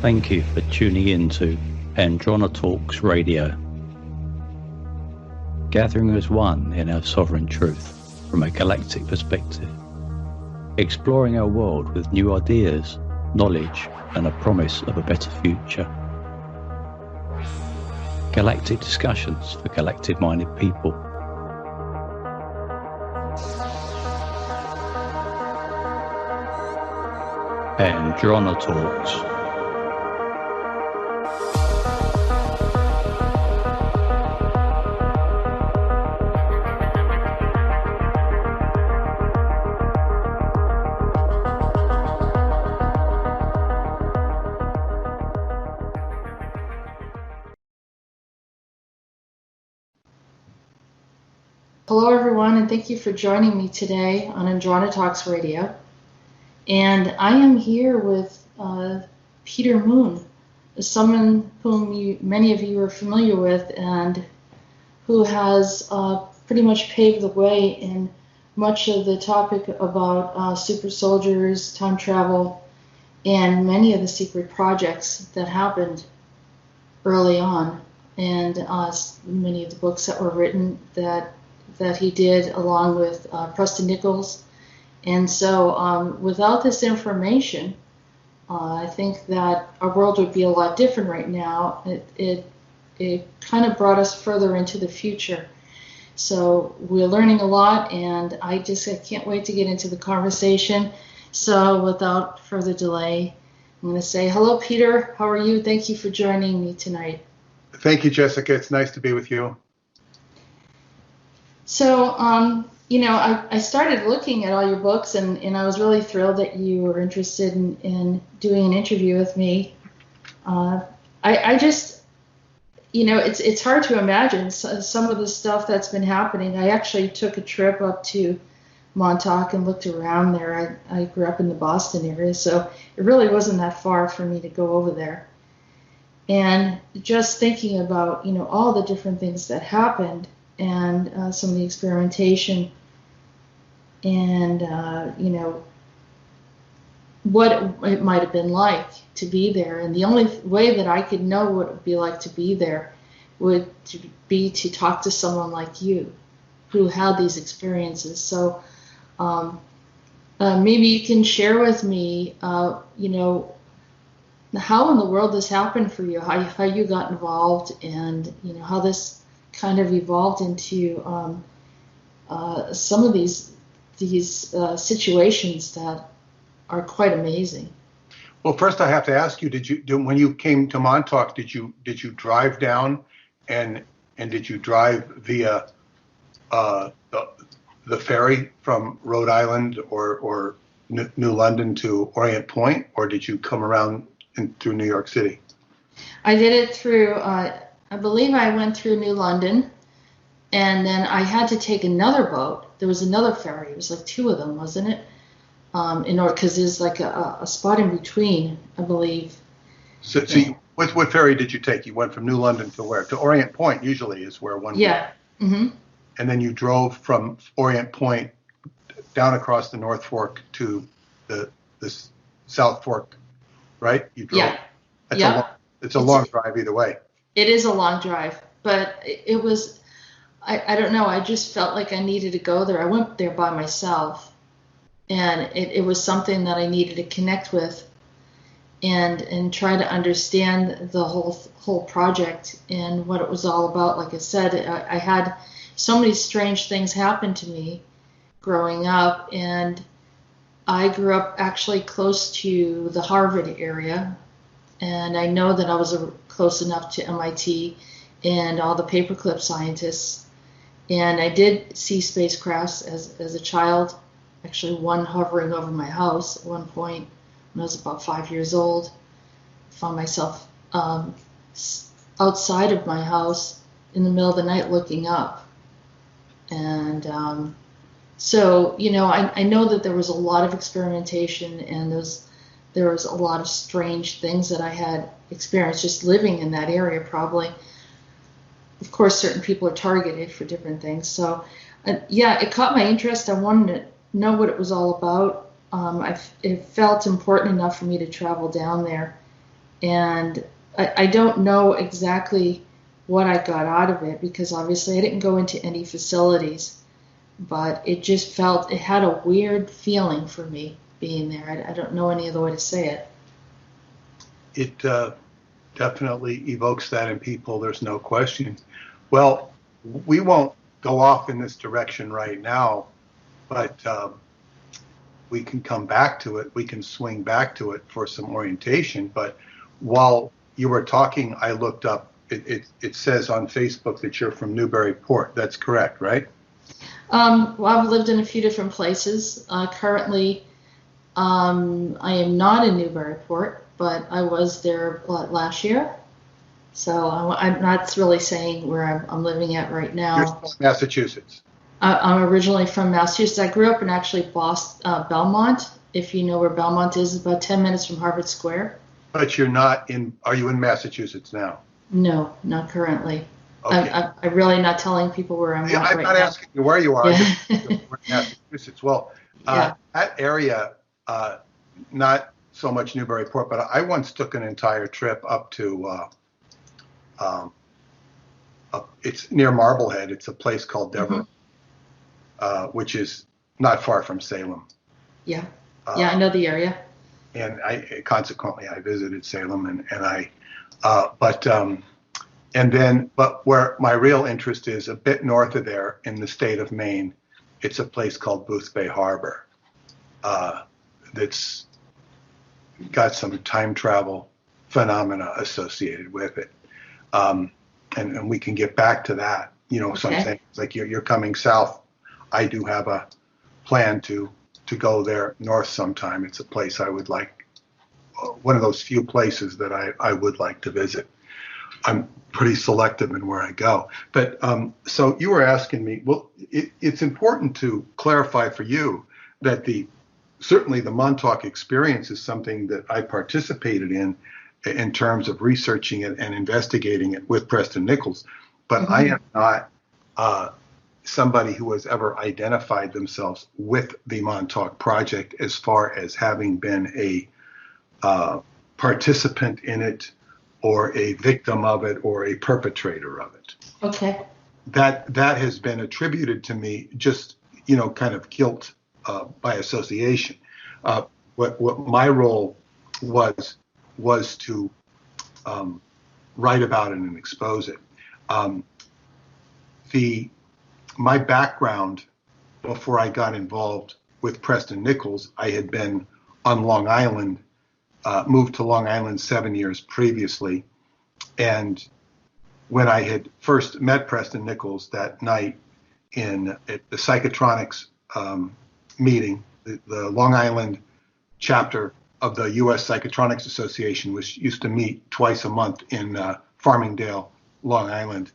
Thank you for tuning in to Andronetalks Radio, gathering as one in our sovereign truth from a galactic perspective, exploring our world with new ideas, knowledge, and a promise of a better future. Galactic discussions for galactic-minded people. Andronetalks. Hello everyone, and thank you for joining me today on Andronetalks Radio. And I am here with Peter Moon, someone whom many of you are familiar with and who has pretty much paved the way in much of the topic about super soldiers, time travel, and many of the secret projects that happened early on, and many of the books that were written that he did along with Preston Nichols. And so without this information, I think that our world would be a lot different right now. It kind of brought us further into the future. So we're learning a lot, and I can't wait to get into the conversation. So without further delay, I'm going to say, hello, Peter. How are you? Thank you for joining me tonight. Thank you, Jessica. It's nice to be with you. So, I started looking at all your books, and I was really thrilled that you were interested in doing an interview with me. I just, it's hard to imagine some of the stuff that's been happening. I actually took a trip up to Montauk and looked around there. I grew up in the Boston area, so it really wasn't that far for me to go over there. And just thinking about, all the different things that happened, and some of the experimentation, and what it might have been like to be there. And the only way that I could know what it would be like to be there would be to talk to someone like you who had these experiences. So maybe you can share with me how in the world this happened for you, how you got involved, and how this kind of evolved into some of these situations that are quite amazing. Well, first I have to ask you: when you came to Montauk, did you drive down, and did you drive via the ferry from Rhode Island or New London to Orient Point, or did you come around through New York City? I did it through. I believe I went through New London, and then I had to take another boat. There was another ferry. It was like two of them, wasn't it? Because there's like a spot in between, I believe. So what ferry did you take? You went from New London to where? To Orient Point usually is where one. Yeah. Mm-hmm. And then you drove from Orient Point down across the North Fork to the South Fork, right? You drove. Yeah. It's a long drive either way. It is a long drive, but it was, I don't know, I just felt like I needed to go there. I went there by myself, and it was something that I needed to connect with and try to understand the whole project and what it was all about. Like I said, I had so many strange things happen to me growing up, and I grew up actually close to the Harvard area, and I know that I was close enough to MIT and all the paperclip scientists. And I did see spacecrafts as a child, actually one hovering over my house at one point when I was about 5 years old. I found myself outside of my house in the middle of the night looking up. And so, I know that there was a lot of experimentation, and there was a lot of strange things that I had experienced just living in that area probably. Of course, certain people are targeted for different things. So, it caught my interest. I wanted to know what it was all about. It felt important enough for me to travel down there And I don't know exactly what I got out of it because obviously I didn't go into any facilities, but it just felt, it had a weird feeling for me being there. I don't know any other way to say it. It definitely evokes that in people, there's no question. Well, we won't go off in this direction right now, but we can come back to it. We can swing back to it for some orientation. But while you were talking, I looked up, it says on Facebook that you're from Newburyport. That's correct, right? Well, I've lived in a few different places. Currently, I am not in Newburyport, but I was there last year. So I'm not really saying where I'm living at right now. You're from Massachusetts. I'm originally from Massachusetts. I grew up in actually Belmont. If you know where Belmont is, it's about 10 minutes from Harvard Square. But you're not in, are you in Massachusetts now? No, not currently. Okay. I'm really not telling people where I'm at right now. I'm not asking you where you are. Yeah. We're in Massachusetts. Well, Yeah. that area, not so much Newburyport, but I once took an entire trip up to, it's near Marblehead. It's a place called Devereux, which is not far from Salem. Yeah. Yeah, I know the area. And consequently I visited Salem, but where my real interest is a bit north of there in the state of Maine, it's a place called Boothbay Harbor that's got some time travel phenomena associated with it. And we can get back to that, something like you're coming south. I do have a plan to go there north sometime. It's a place I would like, one of those few places that I would like to visit. I'm pretty selective in where I go. But so you were asking me, well, it's important to clarify for you that certainly the Montauk experience is something that I participated in terms of researching it and investigating it with Preston Nichols. But I am not somebody who has ever identified themselves with the Montauk Project as far as having been a participant in it or a victim of it or a perpetrator of it. Okay. That has been attributed to me just, kind of guilt by association. What my role was to write about it and expose it. My background before I got involved with Preston Nichols, I had been on Long Island, moved to Long Island 7 years previously. And when I had first met Preston Nichols that night at the Psychotronics meeting, the Long Island chapter of the U.S. Psychotronics Association used to meet twice a month in Farmingdale, Long Island.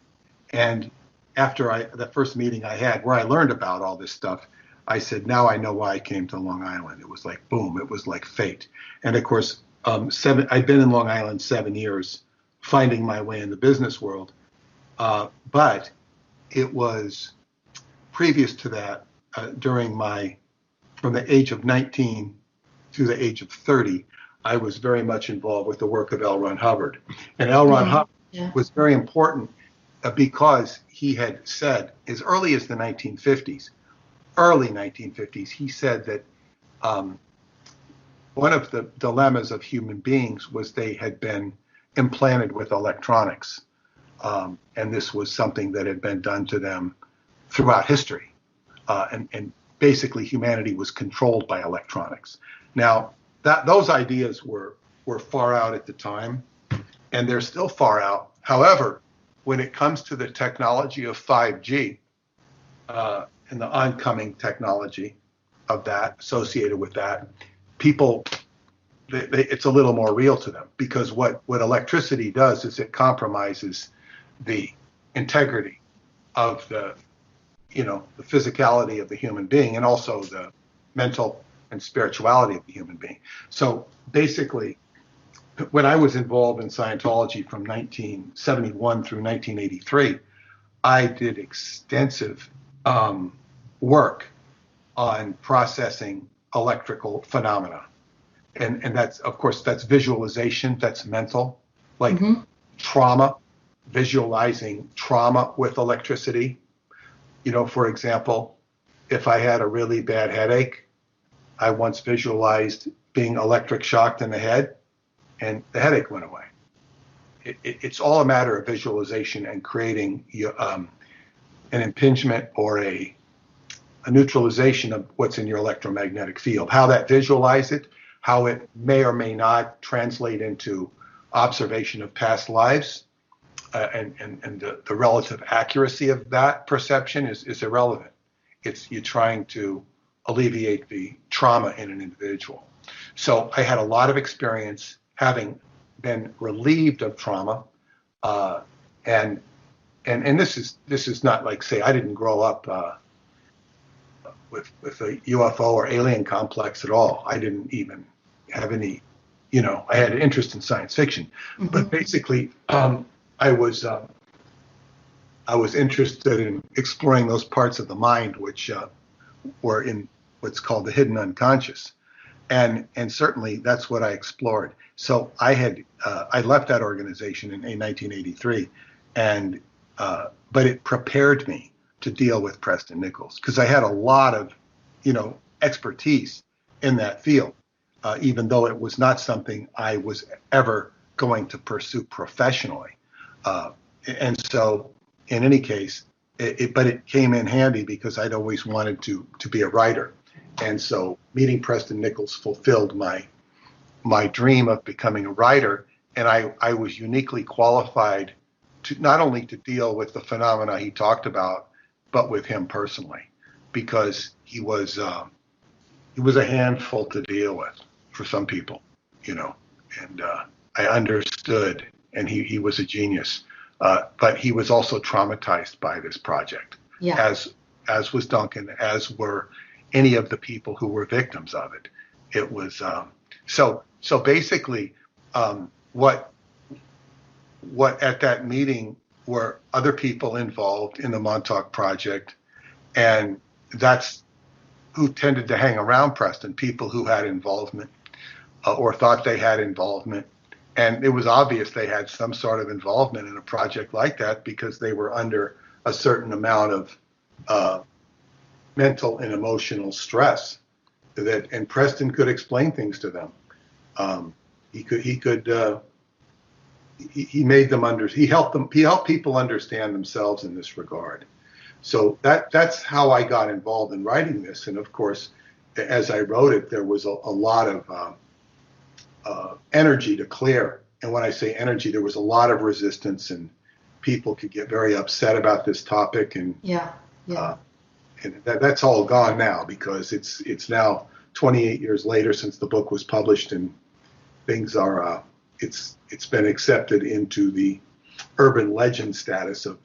And after the first meeting I had where I learned about all this stuff, I said, now I know why I came to Long Island. It was like, boom, it was like fate. And of course, I'd been in Long Island 7 years, finding my way in the business world. But it was previous to that, from the age of 19 to the age of 30, I was very much involved with the work of L. Ron Hubbard. And L. Ron Hubbard was very important because he had said, as early as the early 1950s, he said that one of the dilemmas of human beings was they had been implanted with electronics. And this was something that had been done to them throughout history. And basically humanity was controlled by electronics. Now, those ideas were far out at the time, and they're still far out. However, when it comes to the technology of 5G and the oncoming technology of that associated with that, people, it's a little more real to them, because what electricity does is it compromises the integrity of the physicality of the human being, and also the mental and spirituality of the human being. So basically, when I was involved in Scientology from 1971 through 1983, I did extensive work on processing electrical phenomena. and that's, of course, that's visualization, that's mental, like Mm-hmm. trauma, visualizing trauma with electricity. For example, if I had a really bad headache, I once visualized being electric shocked in the head, and the headache went away. It's all a matter of visualization and creating an impingement or a neutralization of what's in your electromagnetic field. How that visualize it, how it may or may not translate into observation of past lives, and the relative accuracy of that perception is irrelevant. It's you trying to alleviate the trauma in an individual. So I had a lot of experience having been relieved of trauma, and this is not like, say, I didn't grow up with a UFO or alien complex at all. I didn't even have any, I had an interest in science fiction, Mm-hmm. but basically I was interested in exploring those parts of the mind which were in what's called the hidden unconscious, and certainly that's what I explored. So I left that organization in 1983, and but it prepared me to deal with Preston Nichols, because I had a lot of expertise in that field, even though it was not something I was ever going to pursue professionally. And so in any case, but it came in handy because I'd always wanted to be a writer. And so meeting Preston Nichols fulfilled my dream of becoming a writer. And I was uniquely qualified to not only to deal with the phenomena he talked about, but with him personally, because he was a handful to deal with for some people, and I understood, and he was a genius. But he was also traumatized by this project, Yeah. as was Duncan, as were any of the people who were victims of it. It was so basically what at that meeting were other people involved in the Montauk project, and that's who tended to hang around Preston, people who had involvement or thought they had involvement. And it was obvious they had some sort of involvement in a project like that, because they were under a certain amount of mental and emotional stress and Preston could explain things to them. He made them he helped people understand themselves in this regard. So that's how I got involved in writing this. And of course, as I wrote it, there was a lot of energy to clear. And when I say energy, there was a lot of resistance, and people could get very upset about this topic. And and that's all gone now, because it's now 28 years later since the book was published, and things are it's been accepted into the urban legend status of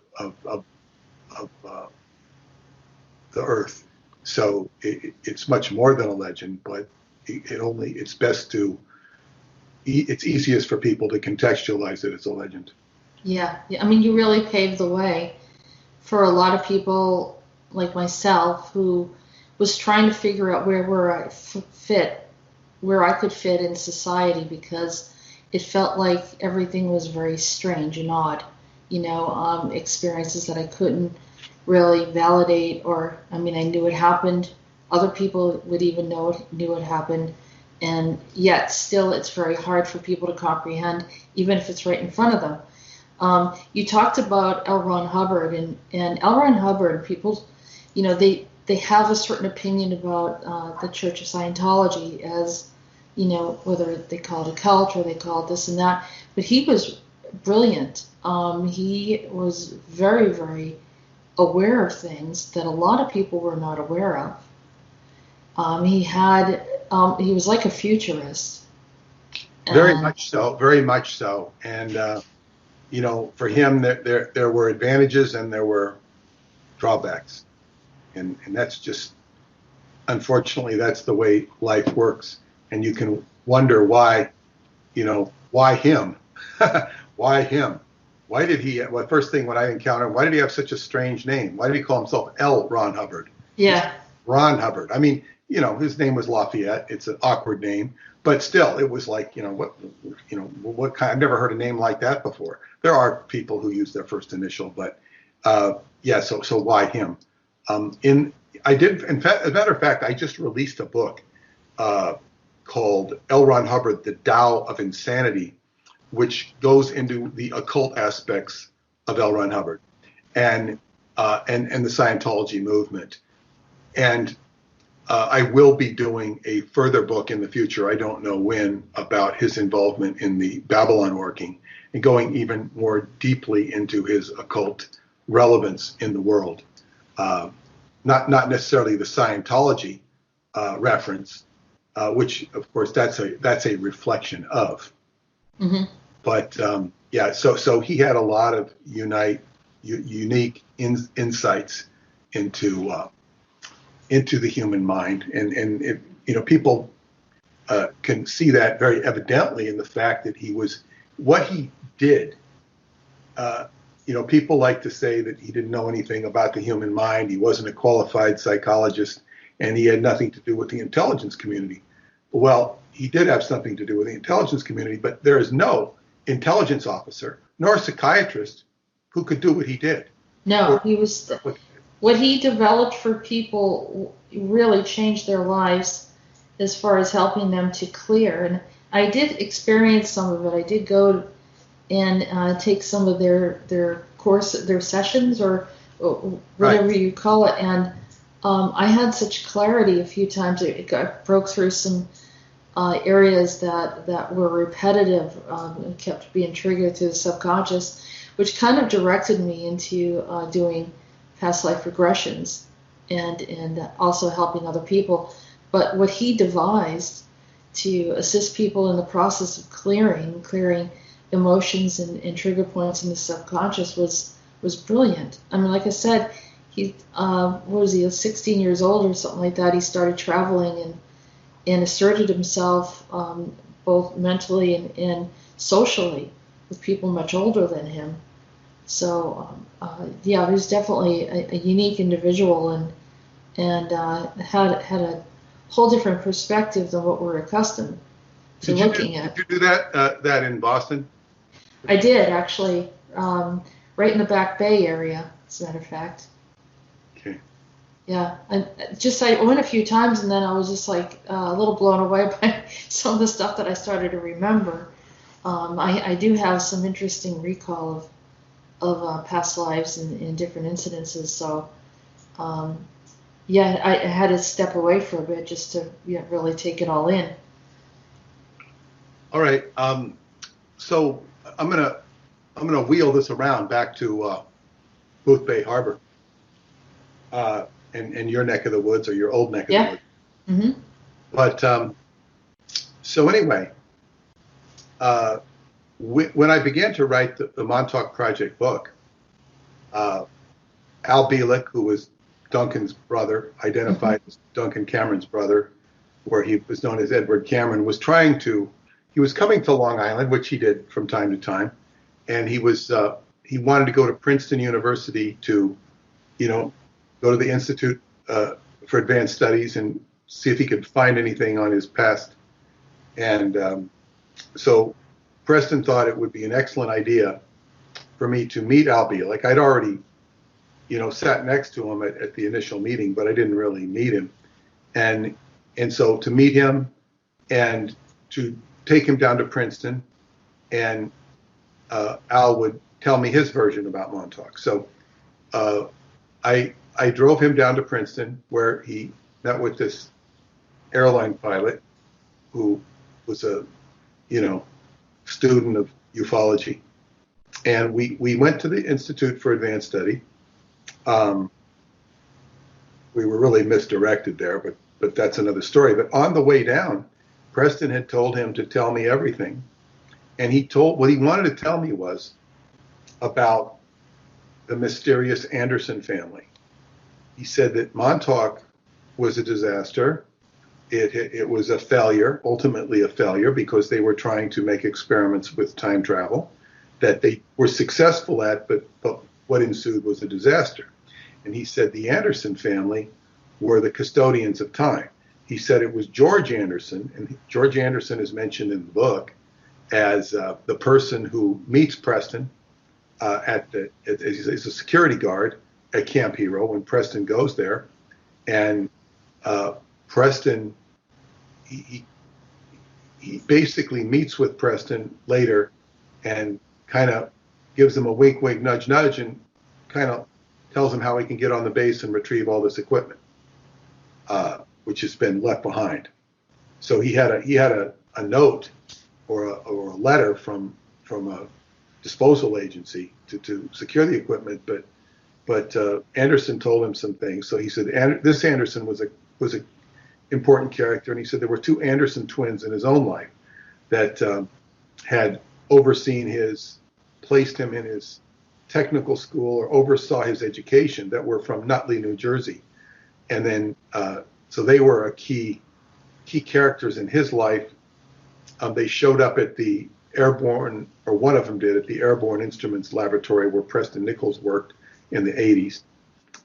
the Earth. So it's much more than a legend, but it's easiest for people to contextualize it as a legend. Yeah. I mean, you really paved the way for a lot of people like myself who was trying to figure out where I could fit in society, because it felt like everything was very strange and odd. Experiences that I couldn't really validate, or I knew it happened. Other people would even knew it happened. And yet still it's very hard for people to comprehend, even if it's right in front of them. You talked about L. Ron Hubbard, and L. Ron Hubbard, people, they have a certain opinion about the Church of Scientology, as, whether they call it a cult or they call it this and that. But he was brilliant. He was very, very aware of things that a lot of people were not aware of. He was like a futurist. Very much so. And, for him, there were advantages and there were drawbacks. And that's just, unfortunately, that's the way life works. And you can wonder why him? Why him? Why did he, first thing when I encountered, why did he have such a strange name? Why did he call himself L. Ron Hubbard? Yeah. Ron Hubbard. I mean, his name was Lafayette. It's an awkward name, but still, it was like, what kind? I've never heard a name like that before. There are people who use their first initial, but yeah. So why him? In fact, as a matter of fact, I just released a book called L. Ron Hubbard, The Tao of Insanity, which goes into the occult aspects of L. Ron Hubbard and the Scientology movement. And I will be doing a further book in the future, I don't know when, about his involvement in the Babylon working and going even more deeply into his occult relevance in the world. Not necessarily the Scientology reference, which of course that's a reflection of. Mm-hmm. But yeah, so he had a lot of unique insights into the human mind, and people can see that very evidently in the fact that what he did. People like to say that he didn't know anything about the human mind. He wasn't a qualified psychologist, and he had nothing to do with the intelligence community. Well, he did have something to do with the intelligence community, but there is no intelligence officer nor psychiatrist who could do what he did. No, what he developed for people really changed their lives as far as helping them to clear. And I did experience some of it. I did go and take some of their course, their sessions, or whatever you call it. And I had such clarity a few times. It broke through some areas that were repetitive, and kept being triggered through the subconscious, which kind of directed me into doing past life regressions and also helping other people. But what he devised to assist people in the process of clearing emotions and trigger points in the subconscious was brilliant. I mean, like I said, he what was he, 16 years old or something like that. He started traveling and asserted himself both mentally and socially with people much older than him. So yeah, he was definitely a unique individual and had a whole different perspective than what we're accustomed to looking at. Did you do that in Boston? I did, actually, right in the Back Bay area, as a matter of fact. Okay. Yeah, I went a few times, and then I was just like a little blown away by some of the stuff that I started to remember. I do have some interesting recall of past lives and different incidences, so yeah, I had to step away for a bit just to really take it all in. All right, so I'm gonna wheel this around back to Booth Bay Harbor, and your neck of the woods, or your old neck of the woods. Mm-hmm. But so anyway, when I began to write the Montauk Project book, Al Bielek, who was Duncan's brother, identified as Duncan Cameron's brother, where he was known as Edward Cameron, he was coming to Long Island, which he did from time to time, and he wanted to go to Princeton University to, go to the Institute for Advanced Studies and see if he could find anything on his past. And so Preston thought it would be an excellent idea for me to meet Al Bielek. I'd already, sat next to him at the initial meeting, but I didn't really meet him. And so to meet him and to take him down to Princeton, and Al would tell me his version about Montauk. So I drove him down to Princeton, where he met with this airline pilot who was a, student of ufology. And we went to the Institute for Advanced Study. We were really misdirected there, but that's another story. But on the way down, Preston had told him to tell me everything. And what he wanted to tell me was about the mysterious Anderson family. He said that Montauk was a disaster. It was a failure, ultimately a failure, because they were trying to make experiments with time travel that they were successful at, but what ensued was a disaster. And he said the Anderson family were the custodians of time. He said it was George Anderson, and George Anderson is mentioned in the book as the person who meets Preston he's a security guard at Camp Hero when Preston goes there, and Preston he basically meets with Preston later and kind of gives him a wink, wink, nudge, nudge, and kind of tells him how he can get on the base and retrieve all this equipment, which has been left behind. So he had a note or a letter from a disposal agency to secure the equipment, but Anderson told him some things. So he said this Anderson was a important character, and he said there were two Anderson twins in his own life that had placed him in his technical school or oversaw his education, that were from Nutley, New Jersey, and then so they were key characters in his life. They showed up at the Airborne, or one of them did, at the Airborne Instruments Laboratory where Preston Nichols worked in the 80s,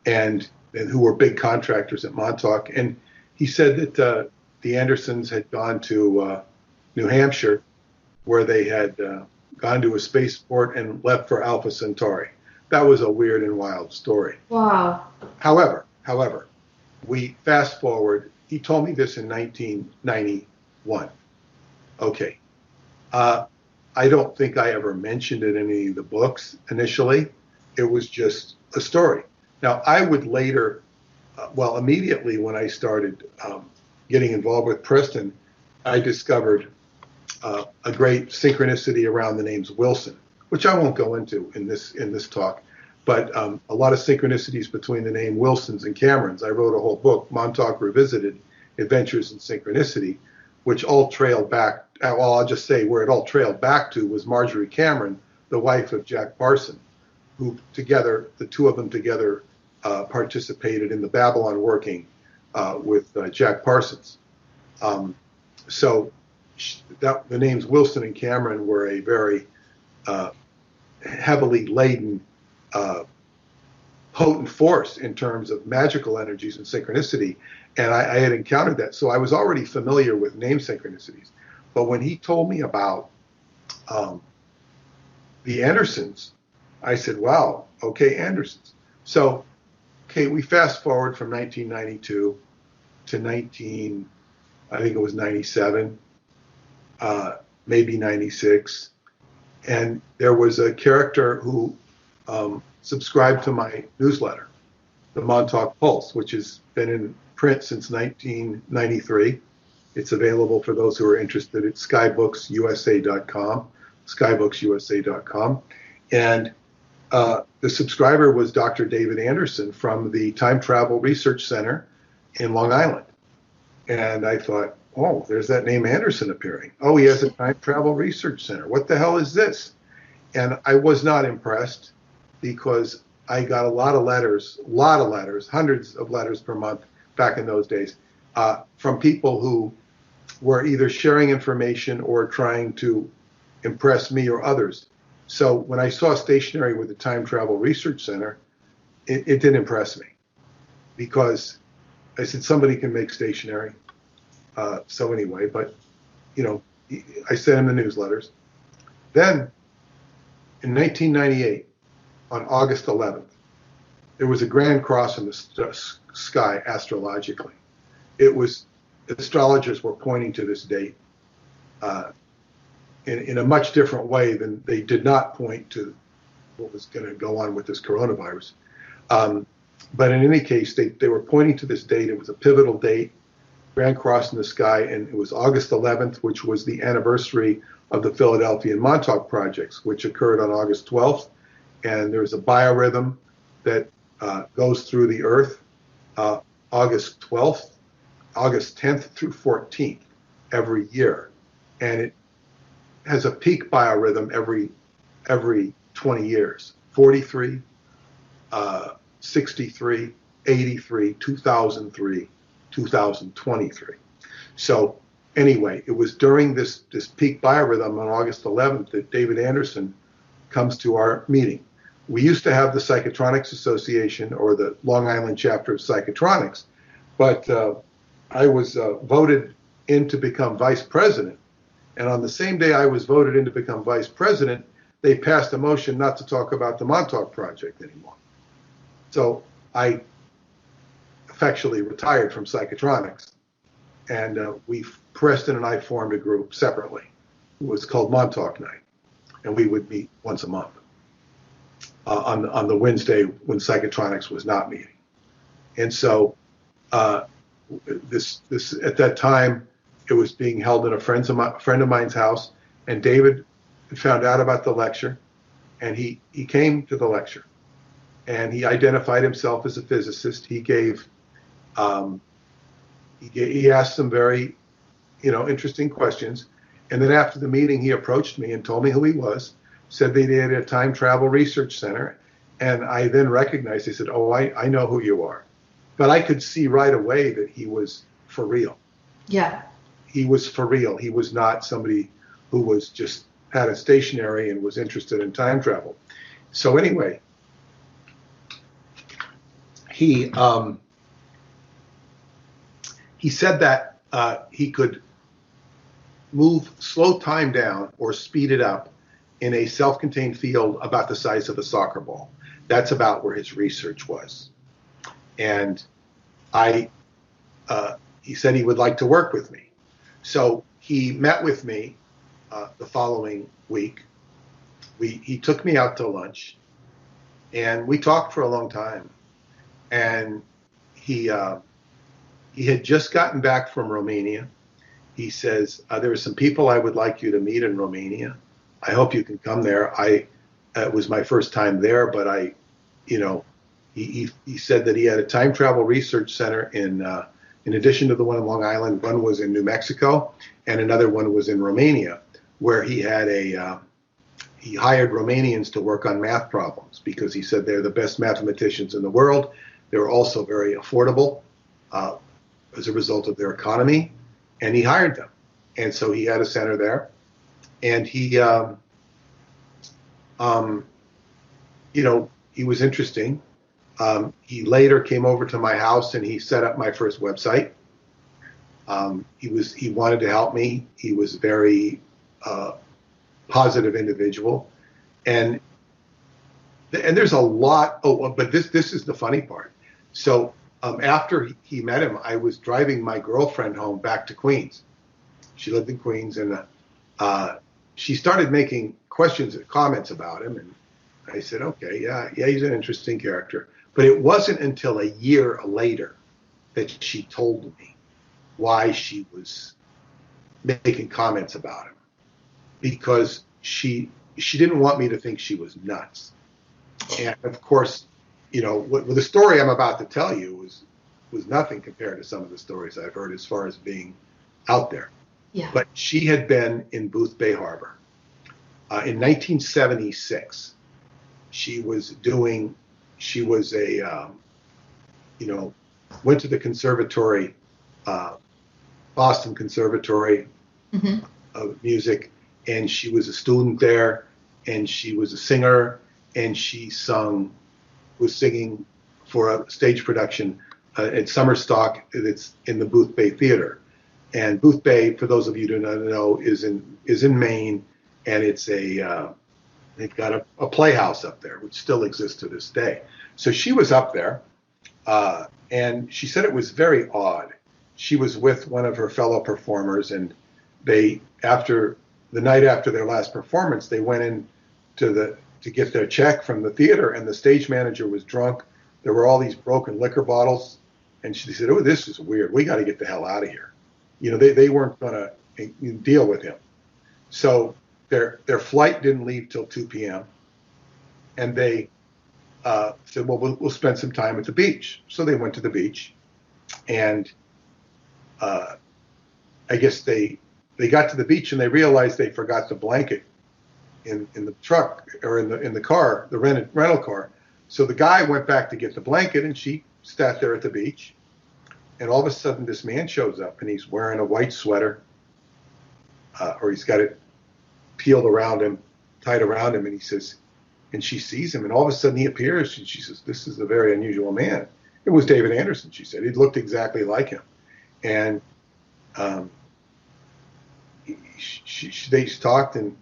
and who were big contractors at Montauk. And he said that the Andersons had gone to New Hampshire, where they had gone to a spaceport and left for Alpha Centauri. That was a weird and wild story. Wow. However, we fast forward. He told me this in 1991. Okay. I don't think I ever mentioned it in any of the books initially. It was just a story. Now, I would later, immediately when I started getting involved with Preston, I discovered a great synchronicity around the names Wilson, which I won't go into in this talk, but a lot of synchronicities between the name Wilsons and Camerons. I wrote a whole book, Montauk Revisited, Adventures in Synchronicity, which all trailed back. Well, I'll just say where it all trailed back to was Marjorie Cameron, the wife of Jack Parson, who together, the two of them together, participated in the Babylon working with Jack Parsons. So the names Wilson and Cameron were a very heavily laden, potent force in terms of magical energies and synchronicity, and I had encountered that. So I was already familiar with name synchronicities. But when he told me about the Andersons, I said, wow, okay, Andersons. So, okay, we fast forward from 1992 to I think it was 97, maybe 96. And there was a character who subscribed to my newsletter, the Montauk Pulse, which has been in print since 1993. It's available for those who are interested at skybooks.com. And the subscriber was Dr. David Anderson from the Time Travel Research Center in Long Island. And I thought, oh, there's that name Anderson appearing. Oh, he has a Time Travel Research Center. What the hell is this? And I was not impressed, because I got a lot of letters, hundreds of letters per month back in those days, from people who were either sharing information or trying to impress me or others. So when I saw stationery with the Time Travel Research Center, it didn't impress me, because I said somebody can make stationery. So anyway, but I sent him the newsletters. Then in 1998, on August 11th, there was a grand cross in the sky astrologically. It was, astrologers were pointing to this date in a much different way than they did not point to what was going to go on with this coronavirus. But in any case, they were pointing to this date. It was a pivotal date, grand cross in the sky, and it was August 11th, which was the anniversary of the Philadelphia and Montauk projects, which occurred on August 12th. And there's a biorhythm that goes through the Earth August 12th, August 10th through 14th every year. And it has a peak biorhythm every 20 years, 43, 63, 83, 2003, 2023. So anyway, it was during this peak biorhythm on August 11th that David Anderson comes to our meeting. We used to have the Psychotronics Association, or the Long Island chapter of Psychotronics, But I was voted in to become vice president. And on the same day I was voted in to become vice president, they passed a motion not to talk about the Montauk project anymore. So I effectually retired from psychotronics. And Preston and I formed a group separately. It was called Montauk Night. And we would meet once a month on the Wednesday when psychotronics was not meeting. And so this at that time, it was being held at a friend of mine's house, and David found out about the lecture, and he came to the lecture, and he identified himself as a physicist. He asked some very, interesting questions, and then after the meeting, he approached me and told me who he was, said they did a time travel research center, and I then recognized. He said, "Oh, I know who you are," but I could see right away that he was for real. Yeah. He was for real. He was not somebody who was just had a stationary and was interested in time travel. So anyway, he said that he could slow time down or speed it up in a self-contained field about the size of a soccer ball. That's about where his research was. And he said he would like to work with me. So he met with me the following week. He took me out to lunch, and we talked for a long time. And he had just gotten back from Romania. He says, there are some people I would like you to meet in Romania. I hope you can come there. It was my first time there, but he said that he had a time travel research center in addition to the one in Long Island. One was in New Mexico, and another one was in Romania, where he had he hired Romanians to work on math problems because he said they're the best mathematicians in the world. They were also very affordable as a result of their economy, and he hired them. And so he had a center there, and he was interesting. He later came over to my house and he set up my first website. He wanted to help me. He was a very positive individual, and there's a lot. Oh, but this is the funny part. So after he met him, I was driving my girlfriend home back to Queens. She lived in Queens, and she started making questions and comments about him, and I said, okay, yeah, he's an interesting character. But it wasn't until a year later that she told me why she was making comments about him, because she didn't want me to think she was nuts. And of course, the story I'm about to tell you was nothing compared to some of the stories I've heard as far as being out there. Yeah. But she had been in Booth Bay Harbor in 1976. Went to the conservatory, Boston Conservatory of Music, and she was a student there, and she was a singer, and she was singing for a stage production at Summer Stock that's in the Booth Bay Theater. And Booth Bay, for those of you who don't know, is in Maine, and it's they've got a playhouse up there, which still exists to this day. So she was up there, and she said it was very odd. She was with one of her fellow performers, and after the night after their last performance, they went in to get their check from the theater, and the stage manager was drunk. There were all these broken liquor bottles, and she said, "Oh, this is weird. We got to get the hell out of here." They weren't going to deal with him. So their flight didn't leave till 2 p.m. And they said, well, we'll spend some time at the beach. So they went to the beach, and I guess they got to the beach and they realized they forgot the blanket in the truck or in the car, the rental car. So the guy went back to get the blanket, and she sat there at the beach. And all of a sudden, this man shows up, and he's wearing a white sweater, or he's got it peeled around him, tied around him, and she sees him, and all of a sudden he appears, and she says, "This is a very unusual man." It was David Anderson, she said. He looked exactly like him. And they talked, and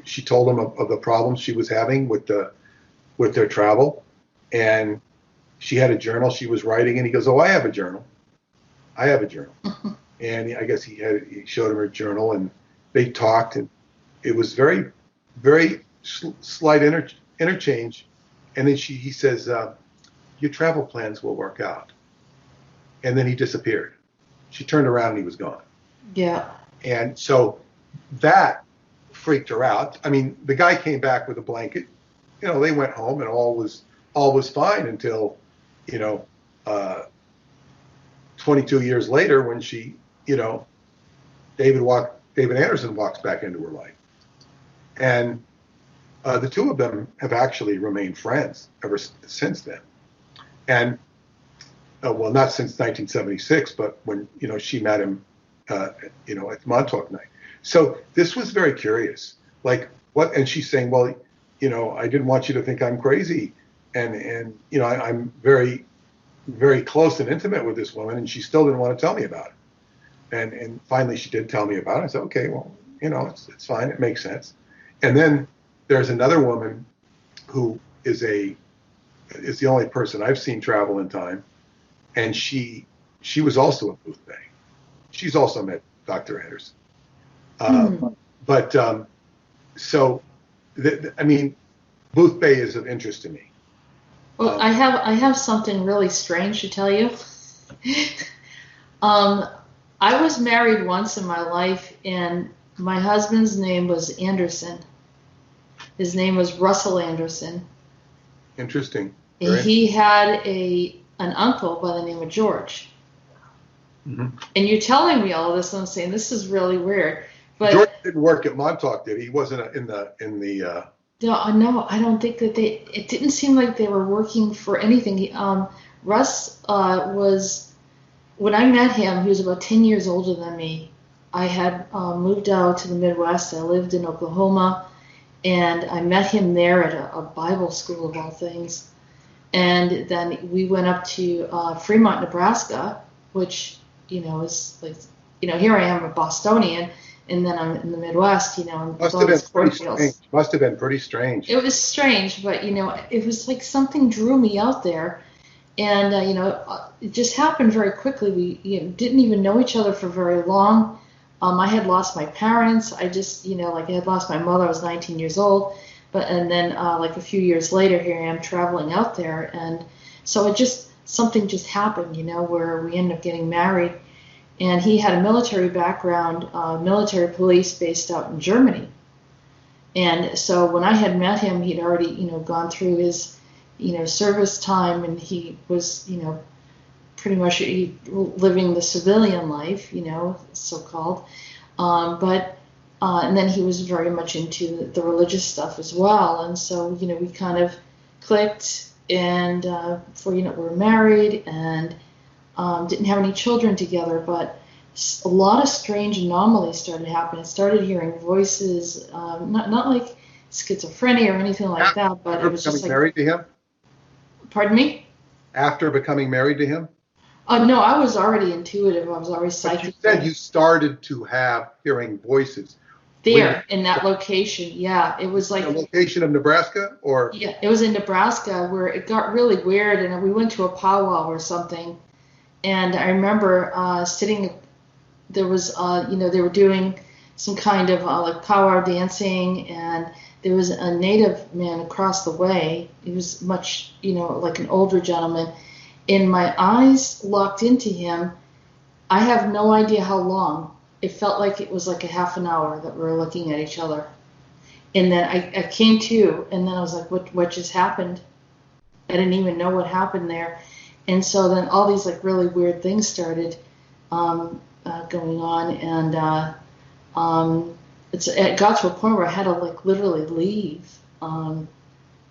she told him of the problems she was having with their travel, and she had a journal she was writing, and he goes, "Oh, I have a journal. And I guess he showed him her journal, and they talked, and it was very, very slight interchange, and then he says, "Your travel plans will work out," and then he disappeared. She turned around and he was gone. Yeah. And so that freaked her out. I mean, the guy came back with a blanket. They went home, and all was fine until 22 years later, when she, David Anderson walks back into her life, and the two of them have actually remained friends ever since then. And well, not since 1976, but when she met him, at Montauk night. So this was very curious. Like, what? And she's saying, well, I didn't want you to think I'm crazy, and I'm very, very close and intimate with this woman, and she still didn't want to tell me about it. And finally, she did tell me about it. I said, okay, well, it's fine. It makes sense. And then there's another woman who is the only person I've seen travel in time, and she was also a Booth Bay. She's also met Dr. Anderson. But so, Booth Bay is of interest to me. Well, I have something really strange to tell you. I was married once in my life, and my husband's name was Anderson. His name was Russell Anderson. Interesting. And he had an uncle by the name of George. Mm-hmm. And you're telling me all of this, and I'm saying this is really weird. But George didn't work at Montauk, did he? He wasn't in the. No, I don't think that it didn't seem like they were working for anything. Russ was, when I met him, he was about 10 years older than me. I had moved out to the Midwest. I lived in Oklahoma, and I met him there at a Bible school of all things. And then we went up to Fremont, Nebraska, which, is like, here I am, a Bostonian, and then I'm in the Midwest, and Must have been pretty strange. It was strange, but, it was like something drew me out there. And, it just happened very quickly. We didn't even know each other for very long. I had lost my parents. I just, I had lost my mother. I was 19 years old. And then a few years later, here I am traveling out there. And so something just happened, where we ended up getting married. And he had a military background, military police based out in Germany. And so when I had met him, he'd already, gone through his, service time, and he was, pretty much living the civilian life, so-called. And then he was very much into the religious stuff as well. And so, we kind of clicked, and we were married, and didn't have any children together, but a lot of strange anomalies started happening. I started hearing voices, not like schizophrenia or anything like that, but it was just like... Married to him? Pardon me? After becoming married to him? No, I was already intuitive. I was already psychic. But you said you started to have hearing voices. There, in that location, yeah. It was like... The location of Nebraska, or...? Yeah, it was in Nebraska, where it got really weird, and we went to a powwow or something, and I remember sitting... There was, they were doing some kind of like powwow dancing, and there was a native man across the way. He was much, like an older gentleman. And my eyes locked into him. I have no idea how long. It felt like it was like a half an hour that we were looking at each other. And then I came to, and then I was like, what just happened? I didn't even know what happened there. And so then all these like really weird things started going on, and it got to a point where I had to like literally leave.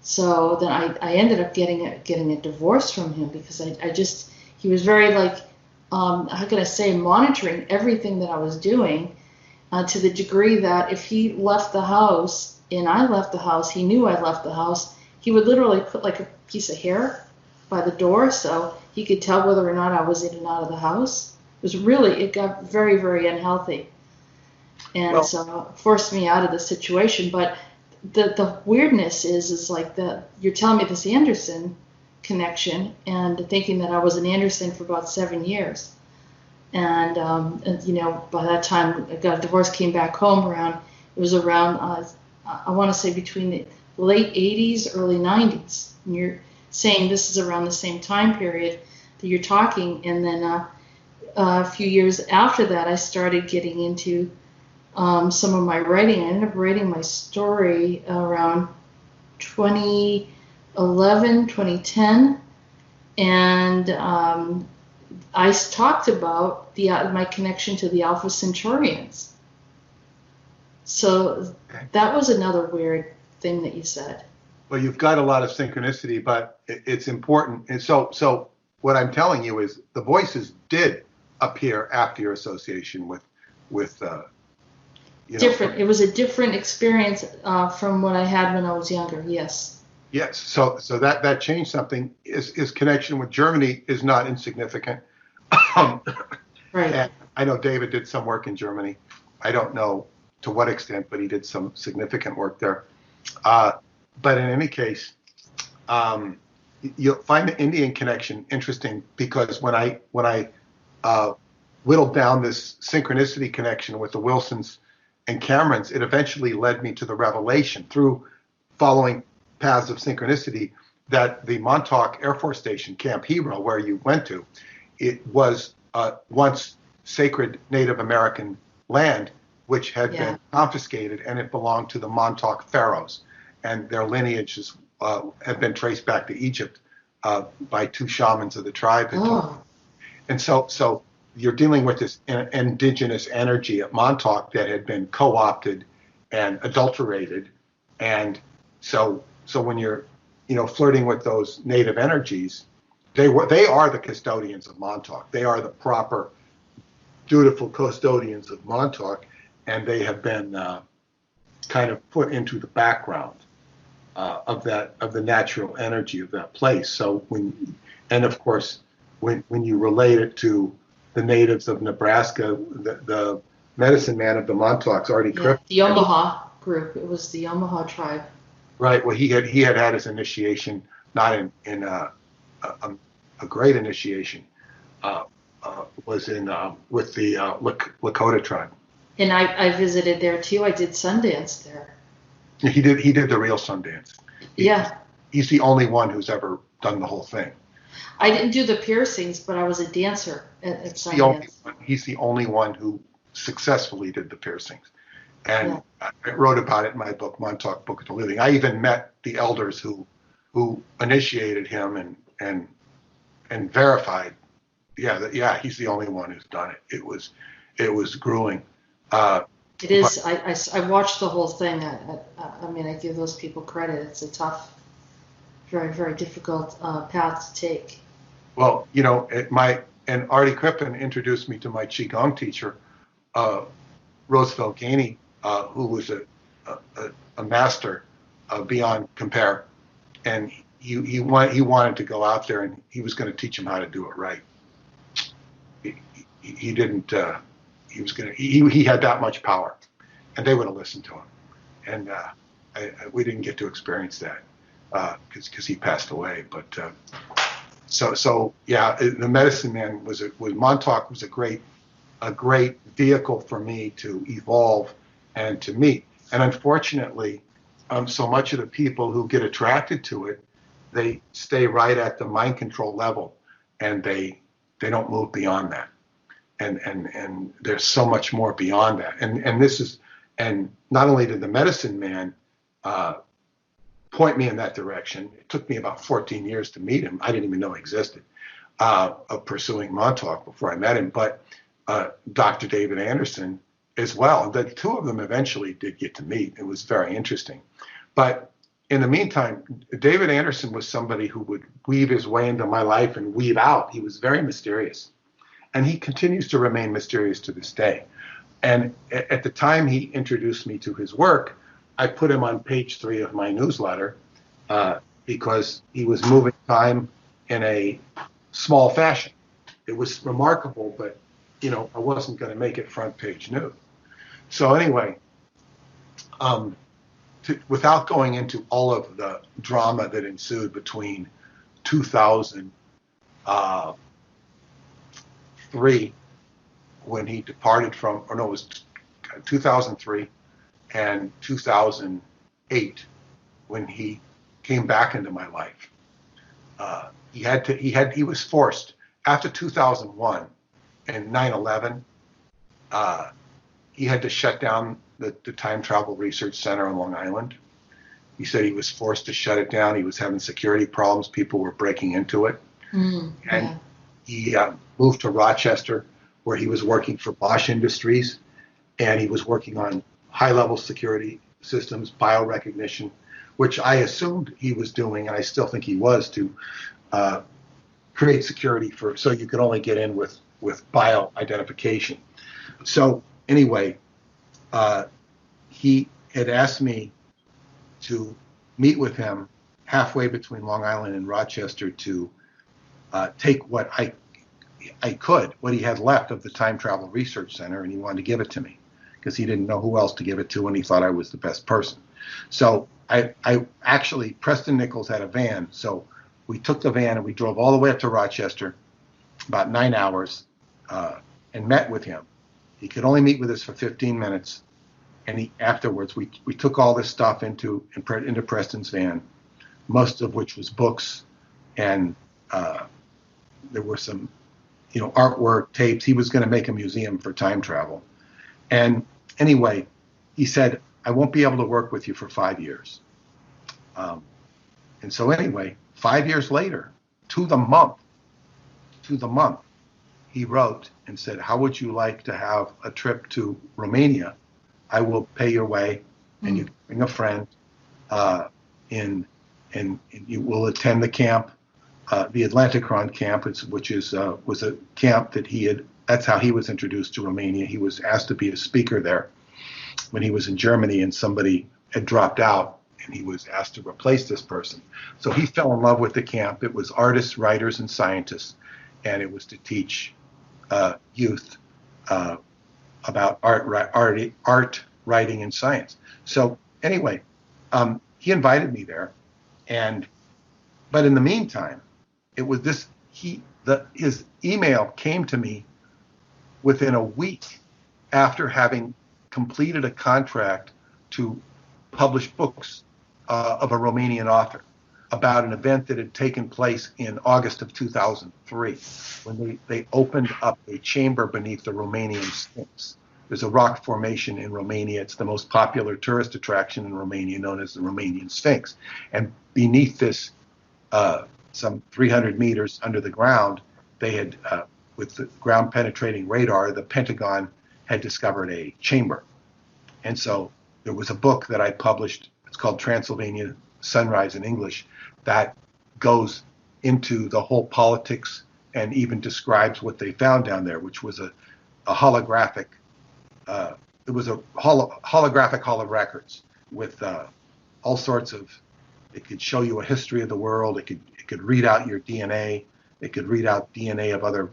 So then I ended up getting a divorce from him, because he was very like, how can I say, monitoring everything that I was doing, to the degree that if he left the house and I left the house, he knew I left the house, he would literally put like a piece of hair by the door, so he could tell whether or not I was in and out of the house. It got very, very unhealthy. And so it forced me out of the situation. But the weirdness is like you're telling me this Anderson connection and thinking that I was an Anderson for about 7 years. And by that time I got divorced, came back home it was around, I want to say between the late 80s, early 90s. And you're saying this is around the same time period that you're talking. And then a few years after that, I started getting into some of my writing. I ended up writing my story around 2011, 2010. And I talked about my connection to the Alpha Centaurians. So that was another weird thing that you said. Well, you've got a lot of synchronicity, but it's important. And so what I'm telling you is the voices did appear after your association with different. It was a different experience from what I had when I was younger. Yes. Yes. So that changed something. His connection with Germany is not insignificant. Right. And I know David did some work in Germany. I don't know to what extent, but he did some significant work there. But in any case, you'll find the Indian connection interesting because when I whittled down this synchronicity connection with the Wilsons and Camerons, it eventually led me to the revelation through following paths of synchronicity that the Montauk Air Force Station, Camp Hero, where you went to, it was once sacred Native American land, which had been confiscated, and it belonged to the Montauk Pharaohs. And their lineages have been traced back to Egypt by two shamans of the tribe. And so you're dealing with this indigenous energy at Montauk that had been co-opted and adulterated. And so when you're flirting with those native energies, they are the custodians of Montauk. They are the proper, dutiful custodians of Montauk, and they have been kind of put into the background of the natural energy of that place. So when you relate it to the natives of Nebraska, the medicine man of the Montauk's already the Omaha group. It was the Omaha tribe. Right. Well, he had his initiation not in a great initiation. Was in with the Lakota tribe. And I visited there too. I did Sundance there. He did the real Sundance. He's the only one who's ever done the whole thing. I didn't do the piercings, but I was a dancer at Sundance. He's the only one who successfully did the piercings. And I wrote about it in my book, Montauk Book of the Living. I even met the elders who initiated him and verified, he's the only one who's done it. It was grueling. It is. I watched the whole thing. I give those people credit. It's a tough, very, very difficult path to take. Well, and Artie Crippen introduced me to my Qigong teacher, Roosevelt Gainey, who was a master beyond compare, and he wanted to go out there and he was going to teach him how to do it right. He didn't. He had that much power, and they would have listened to him, and we didn't get to experience that because he passed away. But the medicine man was Montauk was a great vehicle for me to evolve and to meet. And unfortunately, so much of the people who get attracted to it, they stay right at the mind control level, and they don't move beyond that. And there's so much more beyond that. And not only did the medicine man point me in that direction, it took me about 14 years to meet him. I didn't even know he existed, of pursuing Montauk before I met him, but Dr. David Anderson as well. The two of them eventually did get to meet. It was very interesting. But in the meantime, David Anderson was somebody who would weave his way into my life and weave out. He was very mysterious. And he continues to remain mysterious to this day. And at the time he introduced me to his work, I put him on page 3 of my newsletter because he was moving time in a small fashion. It was remarkable, but I wasn't going to make it front page news. So anyway, without going into all of the drama that ensued between 2003, when he departed from, or no, it was 2003, and 2008, when he came back into my life. He was forced after 2001 and 9/11. He had to shut down the Time Travel Research Center on Long Island. He said he was forced to shut it down. He was having security problems. People were breaking into it. And he moved to Rochester, where he was working for Bosch Industries, and he was working on high-level security systems, biorecognition, which I assumed he was doing, and I still think he was, to create security so you could only get in with bio-identification. So anyway, he had asked me to meet with him halfway between Long Island and Rochester to take what what he had left of the Time Travel Research Center, and he wanted to give it to me because he didn't know who else to give it to, and he thought I was the best person. So I actually, Preston Nichols had a van, so we took the van and we drove all the way up to Rochester, about 9 hours, and met with him. He could only meet with us for 15 minutes, and afterwards we took all this stuff into Preston's van, most of which was books, and there were some artwork, tapes. He was going to make a museum for time travel. And anyway, he said, I won't be able to work with you for 5 years. And so anyway, 5 years later, to the month, he wrote and said, how would you like to have a trip to Romania? I will pay your way, and you can bring a friend, and you will attend the camp, the Atlanticron camp, which was a camp that that's how he was introduced to Romania. He was asked to be a speaker there when he was in Germany, and somebody had dropped out, and he was asked to replace this person. So he fell in love with the camp. It was artists, writers, and scientists, and it was to teach youth about art, writing, and science. So anyway, he invited me there, but in the meantime, it was his email came to me within a week after having completed a contract to publish books of a Romanian author about an event that had taken place in August of 2003 when they opened up a chamber beneath the Romanian Sphinx. There's a rock formation in Romania. It's the most popular tourist attraction in Romania, known as the Romanian Sphinx. And beneath this, some 300 meters under the ground, they had, with the ground-penetrating radar, the Pentagon had discovered a chamber. And so there was a book that I published. It's called Transylvania Sunrise in English, that goes into the whole politics and even describes what they found down there, which was a holographic. It was a holographic hall of records with all sorts of. It could show you a history of the world. It could read out your DNA. It could read out DNA of other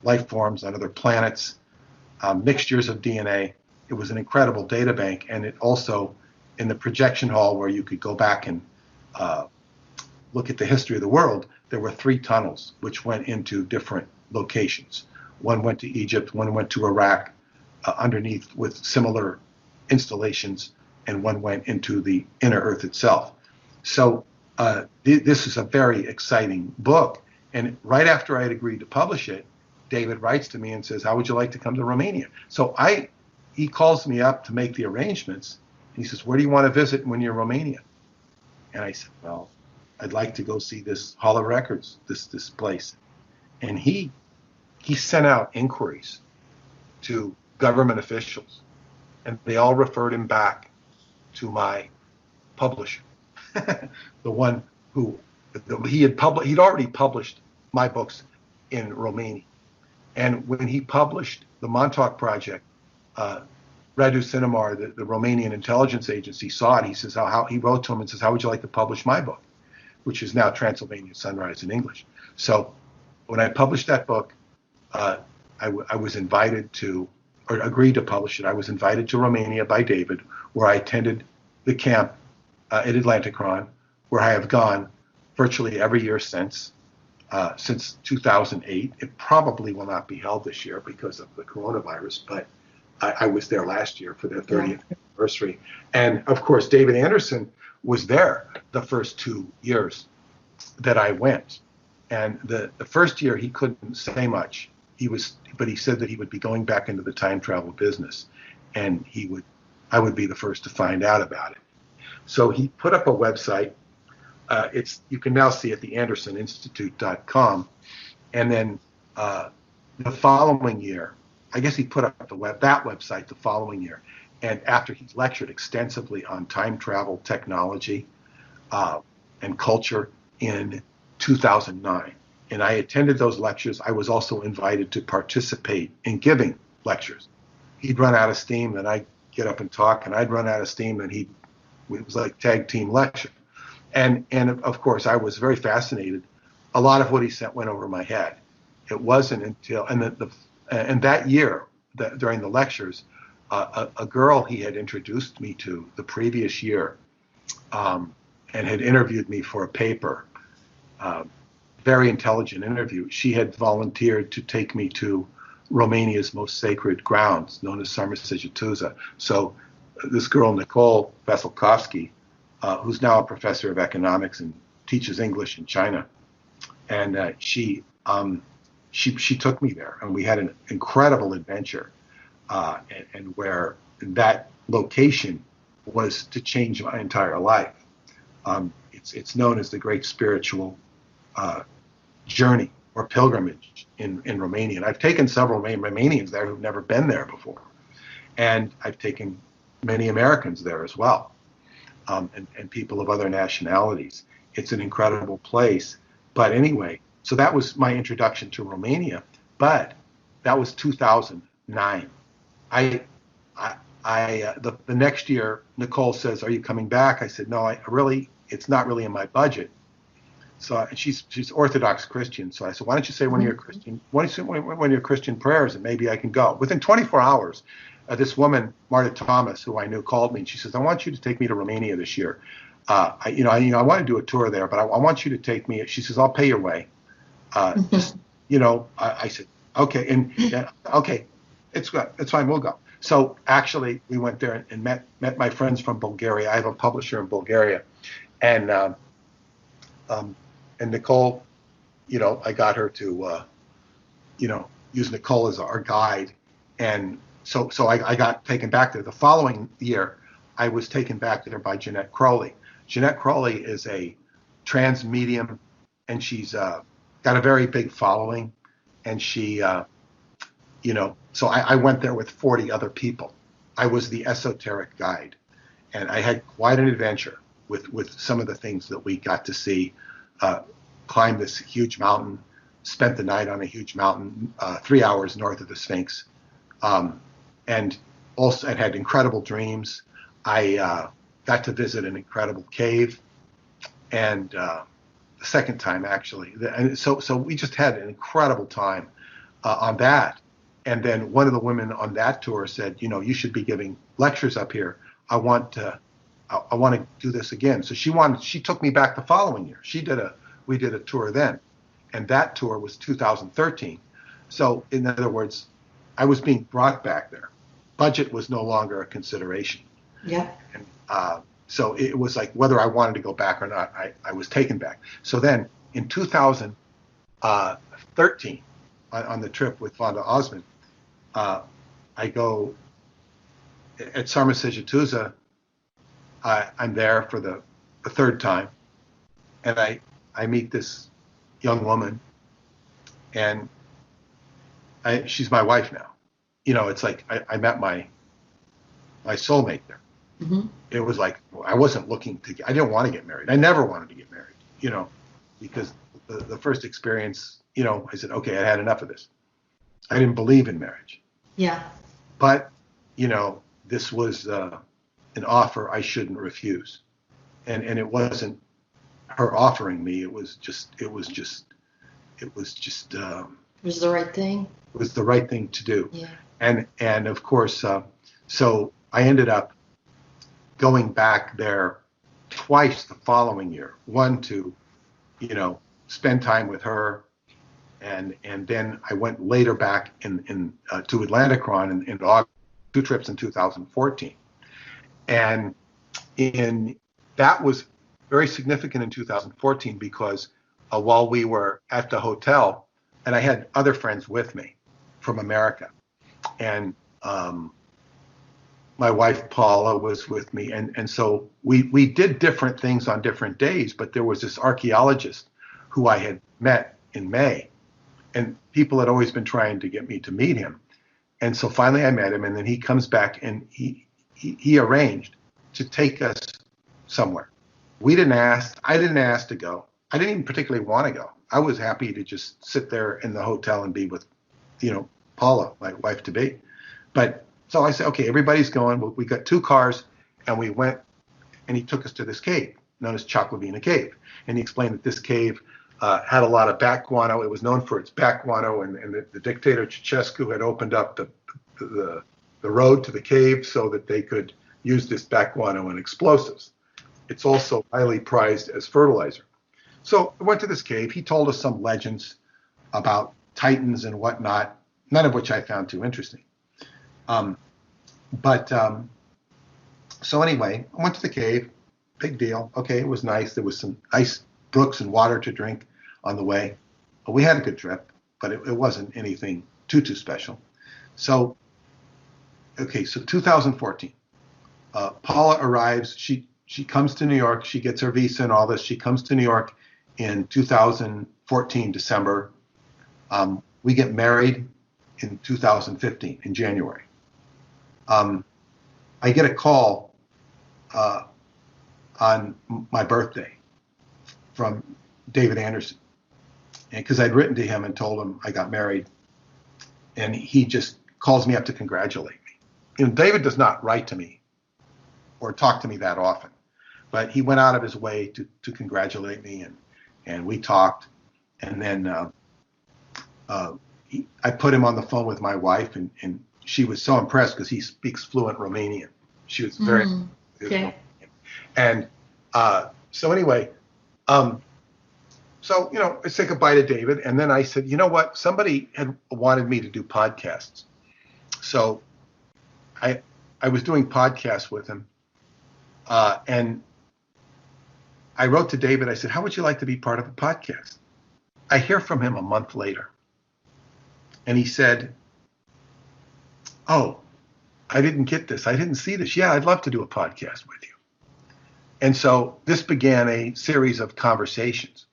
life forms on other planets, mixtures of DNA. It was an incredible data bank, and it also, in the projection hall where you could go back and look at the history of the world, there were 3 tunnels which went into different locations. One went to Egypt, one went to Iraq, underneath with similar installations, and one went into the inner Earth itself. So this is a very exciting book. And right after I had agreed to publish it, David writes to me and says, how would you like to come to Romania? So he calls me up to make the arrangements. He says, where do you want to visit when you're in Romania? And I said, well, I'd like to go see this Hall of Records, this place. And he sent out inquiries to government officials, and they all referred him back to my publisher, the one who he'd already published my books in Romania. And when he published the Montauk project, Radu Cinemar, the Romanian intelligence agency, saw it. He says, he wrote to him and says, how would you like to publish my book, which is now Transylvania Sunrise in English. So when I published that book, I was invited to, or agreed to publish it. I was invited to Romania by David, where I attended the camp at Atlanticron, where I have gone virtually every year since 2008. It probably will not be held this year because of the coronavirus, but I was there last year for their 30th anniversary. And of course, David Anderson was there the first 2 years that I went. And the first year he couldn't say much. But he said that he would be going back into the time travel business, and I would be the first to find out about it. So he put up a website. You can now see at the AndersonInstitute.com, and then the following year, I guess he put up that website the following year, and after he lectured extensively on time travel technology and culture in 2009. And I attended those lectures. I was also invited to participate in giving lectures. He'd run out of steam, and I'd get up and talk, and I'd run out of steam, and it was like tag team lecture. And of course, I was very fascinated. A lot of what he said went over my head. It wasn't until, and that year, during the lectures, a girl he had introduced me to the previous year and had interviewed me for a paper, very intelligent interview. She had volunteered to take me to Romania's most sacred grounds, known as Sarmă-Segetuza. So this girl, Nicole Veselkovsky, who's now a professor of economics and teaches English in China, and she took me there, and we had an incredible adventure, and where that location was to change my entire life. It's known as the Great Spiritual Journey or Pilgrimage in Romania. And I've taken several Romanians there who've never been there before. And I've taken many Americans there as well, and people of other nationalities. It's an incredible place. But anyway, so that was my introduction to Romania. But that was 2009. The next year, Nicole says, "Are you coming back?" I said, "No, it's not really in my budget." So she's Orthodox Christian. So I said, "Why don't you say one of your Christian prayers, and maybe I can go." Within 24 hours, this woman, Marta Thomas, who I knew, called me, and she says, "I want you to take me to Romania this year. I want to do a tour there, but I want you to take me." She says, "I'll pay your way." I said, "Okay," okay, it's good, it's fine, we'll go. So actually, we went there and met my friends from Bulgaria. I have a publisher in Bulgaria, and Nicole, I got her to, use Nicole as our guide. And so I got taken back there. The following year, I was taken back there by Jeanette Crowley. Jeanette Crowley is a trans medium, and she's got a very big following. And she, so I went there with 40 other people. I was the esoteric guide. And I had quite an adventure with some of the things that we got to see. Climbed this huge mountain, spent the night on a huge mountain 3 hours north of the Sphinx, and also I had incredible dreams. I got to visit an incredible cave, and the second time actually. And so we just had an incredible time on that. And then one of the women on that tour said, "You should be giving lectures up here. I want to do this again." So she took me back the following year. We did a tour then, and that tour was 2013. So in other words, I was being brought back there. Budget was no longer a consideration. Yeah. And so it was like whether I wanted to go back or not, I was taken back. So then in 2013, on the trip with Vonda Osmond, I go at Sarmă-Segetuza. I'm there for the third time, and I meet this young woman, and she's my wife now. It's like I met my soulmate there. Mm-hmm. It was like I wasn't I didn't want to get married. I never wanted to get married, because the first experience, I said, okay, I had enough of this. I didn't believe in marriage. Yeah. But, this was an offer I shouldn't refuse. And it wasn't her offering me. It was just it was just It was the right thing. it was the right thing to do. Yeah. And of course, so I ended up going back there twice the following year. One to, spend time with her, and then I went later back in to Atlanticron in August, 2 trips in 2014, and that was very significant in 2014 because while we were at the hotel, and I had other friends with me from America, and my wife Paula was with me, and so we did different things on different days. But there was this archaeologist who I had met in May, and people had always been trying to get me to meet him, and so finally I met him, and then he comes back and he arranged to take us somewhere. I didn't ask to go. I didn't even particularly want to go. I was happy to just sit there in the hotel and be with, Paula, my wife to be. But so I said, okay, everybody's going. We got 2 cars, and we went, and he took us to this cave known as Choclavina Cave. And he explained that this cave had a lot of bat guano. It was known for its bat guano, and the dictator Ceausescu had opened up the road to the cave so that they could use this bat guano in explosives. It's also highly prized as fertilizer. So I went to this cave. He told us some legends about titans and whatnot, none of which I found too interesting. So anyway, I went to the cave. Big deal. Okay, it was nice. There was some nice brooks and water to drink on the way. We had a good trip, but it wasn't anything too special. So 2014, Paula arrives. She comes to New York. She gets her visa and all this. She comes to New York in 2014, December. We get married in 2015, in January. I get a call on my birthday from David Anderson, because I'd written to him and told him I got married, and he just calls me up to congratulate me. David does not write to me or talk to me that often, but he went out of his way to congratulate me, and we talked, and then I put him on the phone with my wife, and she was so impressed because he speaks fluent Romanian. She was very okay. And so anyway, I said goodbye to David, and then I said, you know what? Somebody had wanted me to do podcasts, so I was doing podcasts with him, and I wrote to David. I said, how would you like to be part of a podcast? I hear from him a month later, and he said, oh, I didn't get this. I didn't see this. Yeah, I'd love to do a podcast with you. And so this began a series of conversations,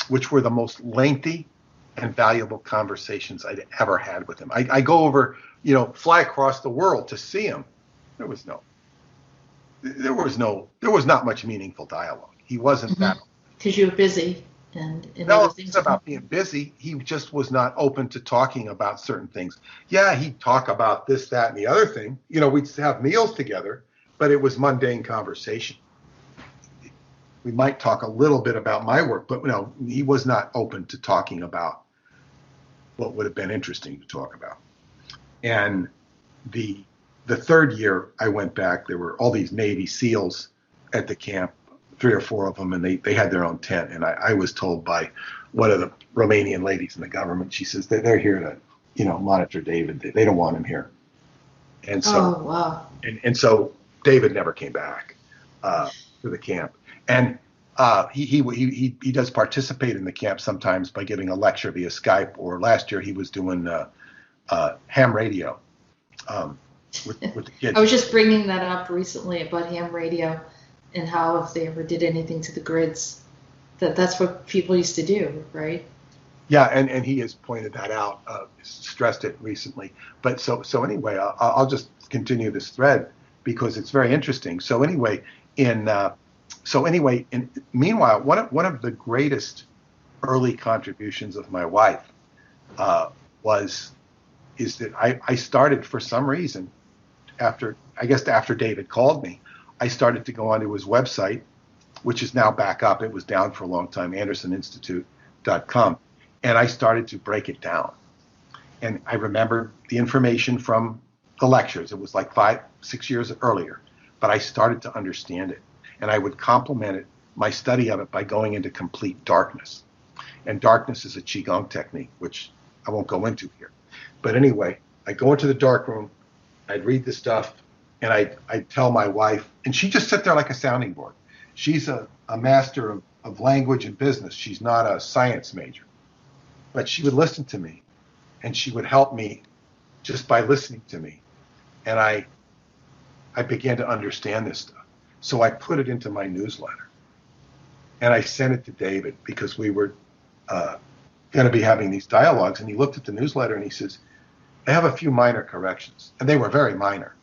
which were the most lengthy and valuable conversations I'd ever had with him. I go over, fly across the world to see him. There was not much meaningful dialogue. He wasn't that. Because you were busy and no, other things. It's about being busy. He just was not open to talking about certain things. Yeah, he'd talk about this, that, and the other thing. We'd have meals together, but it was mundane conversation. We might talk a little bit about my work, but no, he was not open to talking about what would have been interesting to talk about. And the third year I went back, there were all these Navy SEALs at the camp, 3 or 4 of them, and they had their own tent. And I was told by one of the Romanian ladies in the government, she says they're here to, monitor David. They don't want him here. And so, oh, wow. And so David never came back to the camp. And he does participate in the camp sometimes by giving a lecture via Skype. Or last year he was doing ham radio with the kids. I was just bringing that up recently about ham radio and how if they ever did anything to the grids, that's what people used to do, right? Yeah, and he has pointed that out, stressed it recently. But so anyway, I'll just continue this thread because it's very interesting. So anyway, meanwhile, one of the greatest early contributions of my wife is that I started, for some reason, after David called me, I started to go onto his website, which is now back up. It was down for a long time, AndersonInstitute.com. And I started to break it down. And I remembered the information from the lectures. It was like 5-6 years earlier, but I started to understand it. And I would complement it, my study of it, by going into complete darkness. And darkness is a Qigong technique, which I won't go into here. But anyway, I go into the dark room, I'd read the stuff, and I'd tell my wife, and she just sit there like a sounding board. She's a master of language and business. She's not a science major. But she would listen to me, and she would help me just by listening to me. And I began to understand this stuff. So I put it into my newsletter. And I sent it to David because we were going to be having these dialogues. And he looked at the newsletter and he says, I have a few minor corrections. And they were very minor.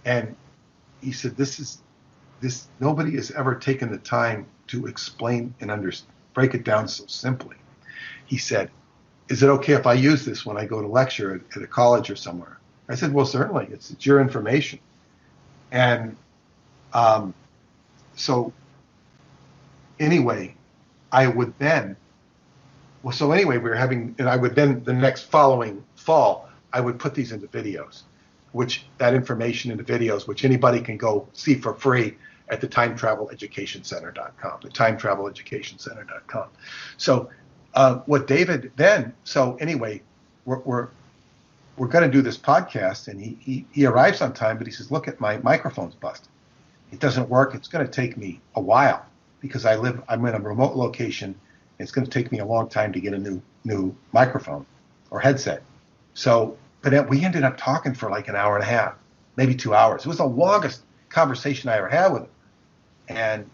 And he said, this nobody has ever taken the time to explain and break it down so simply. He said, is it okay if I use this when I go to lecture at a college or somewhere? I said, well, certainly. It's your information. And so anyway, we were having, and I would then, the next following fall, I would put these into videos, that information into videos, which anybody can go see for free at the timetraveleducationcenter.com, the timetraveleducationcenter.com. So what David then, so anyway, we're going to do this podcast, and he arrives on time, but he says, look, at my microphone's busted. It doesn't work. It's going to take me a while because I'm in a remote location. It's going to take me a long time to get a new microphone or headset. So, but we ended up talking for like an hour and a half, maybe 2 hours. It was the longest conversation I ever had with him. And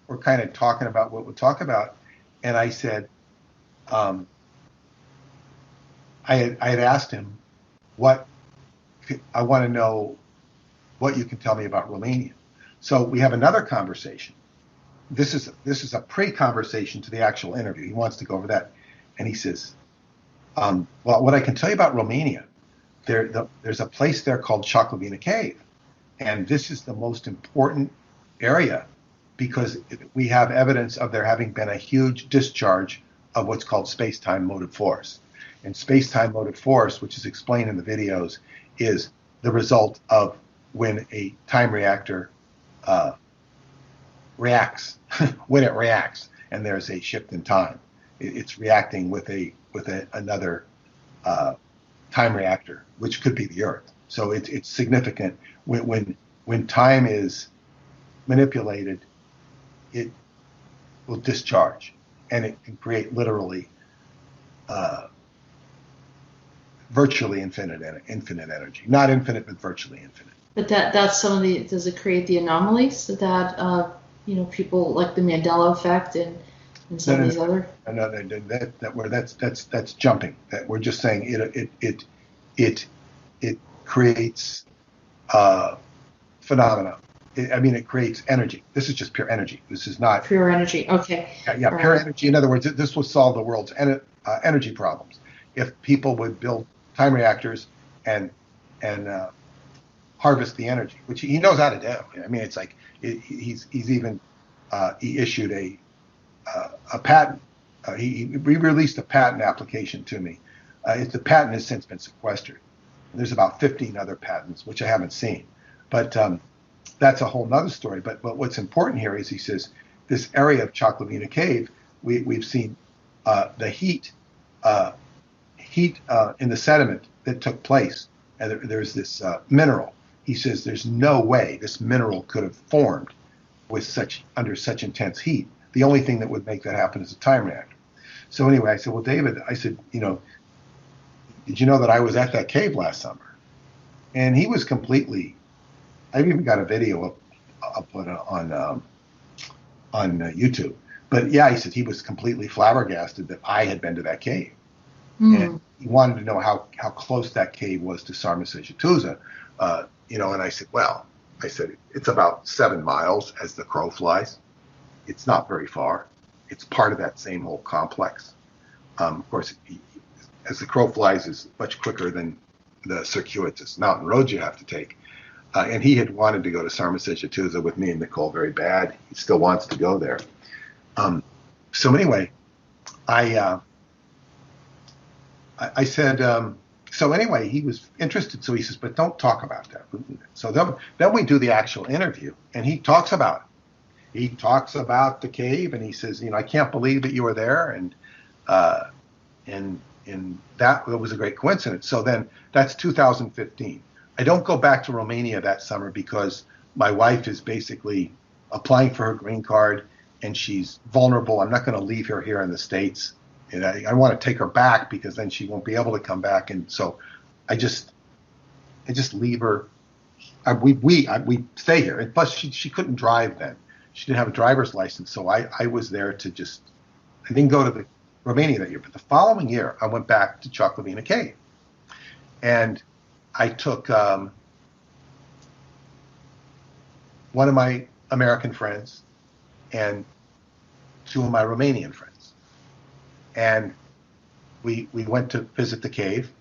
we're kind of talking about what we'll talk about. And I said, I had asked him, I want to know what you can tell me about Romania. So we have another conversation. This is a pre-conversation to the actual interview. He wants to go over that. And he says, well, what I can tell you about Romania, there's a place there called Chaklavina Cave. And this is the most important area because we have evidence of there having been a huge discharge of what's called space-time motive force. And space-time motive force, which is explained in the videos, is the result of when a time reactor reacts, when it reacts, and there's a shift in time. It's reacting with another time reactor, which could be the Earth. So it's significant. When time is manipulated, it will discharge, and it can create literally virtually infinite energy. Not infinite, but virtually infinite. But that's some of the, does it create the anomalies that people like the Mandela effect and some of these other? No, that's jumping. That we're just saying it creates phenomena. It creates energy. This is just pure energy. This is not pure energy. Okay. Yeah, pure energy. In other words, this will solve the world's energy problems if people would build time reactors and harvest the energy, which he knows how to do. It's like he's even he issued a patent. He released a patent application to me. The patent has since been sequestered. There's about 15 other patents which I haven't seen, but that's a whole nother story. But what's important here is he says this area of Chaklavina Cave, we've seen the heat in the sediment that took place, and there's this mineral. He says there's no way this mineral could have formed under such intense heat. The only thing that would make that happen is a time reactor. So anyway, I said, well, David, did you know that I was at that cave last summer? And he was completely. I've even got a video I'll put on YouTube. But yeah, he said he was completely flabbergasted that I had been to that cave. And he wanted to know how close that cave was to Sarmisegetusa. And I said, it's about 7 miles as the crow flies. It's not very far. It's part of that same whole complex. Of course, as the crow flies is much quicker than the circuitous mountain roads you have to take. And he had wanted to go to Sarmisegetusa with me and Nicole very bad. He still wants to go there. So anyway, I I said, so anyway, he was interested. So he says, but don't talk about that. So then we do the actual interview, and he talks about it. He talks about the cave, and he says, I can't believe that you were there, and that was a great coincidence. So then that's 2015. I don't go back to Romania that summer because my wife is basically applying for her green card, and she's vulnerable. I'm not going to leave her here in the States. And I want to take her back because then she won't be able to come back. And so I just leave her. We stay here. And plus, she couldn't drive then. She didn't have a driver's license. So I was there to I didn't go to the Romania that year. But the following year, I went back to Choclavina Cave. And I took one of my American friends and two of my Romanian friends. And we went to visit the cave,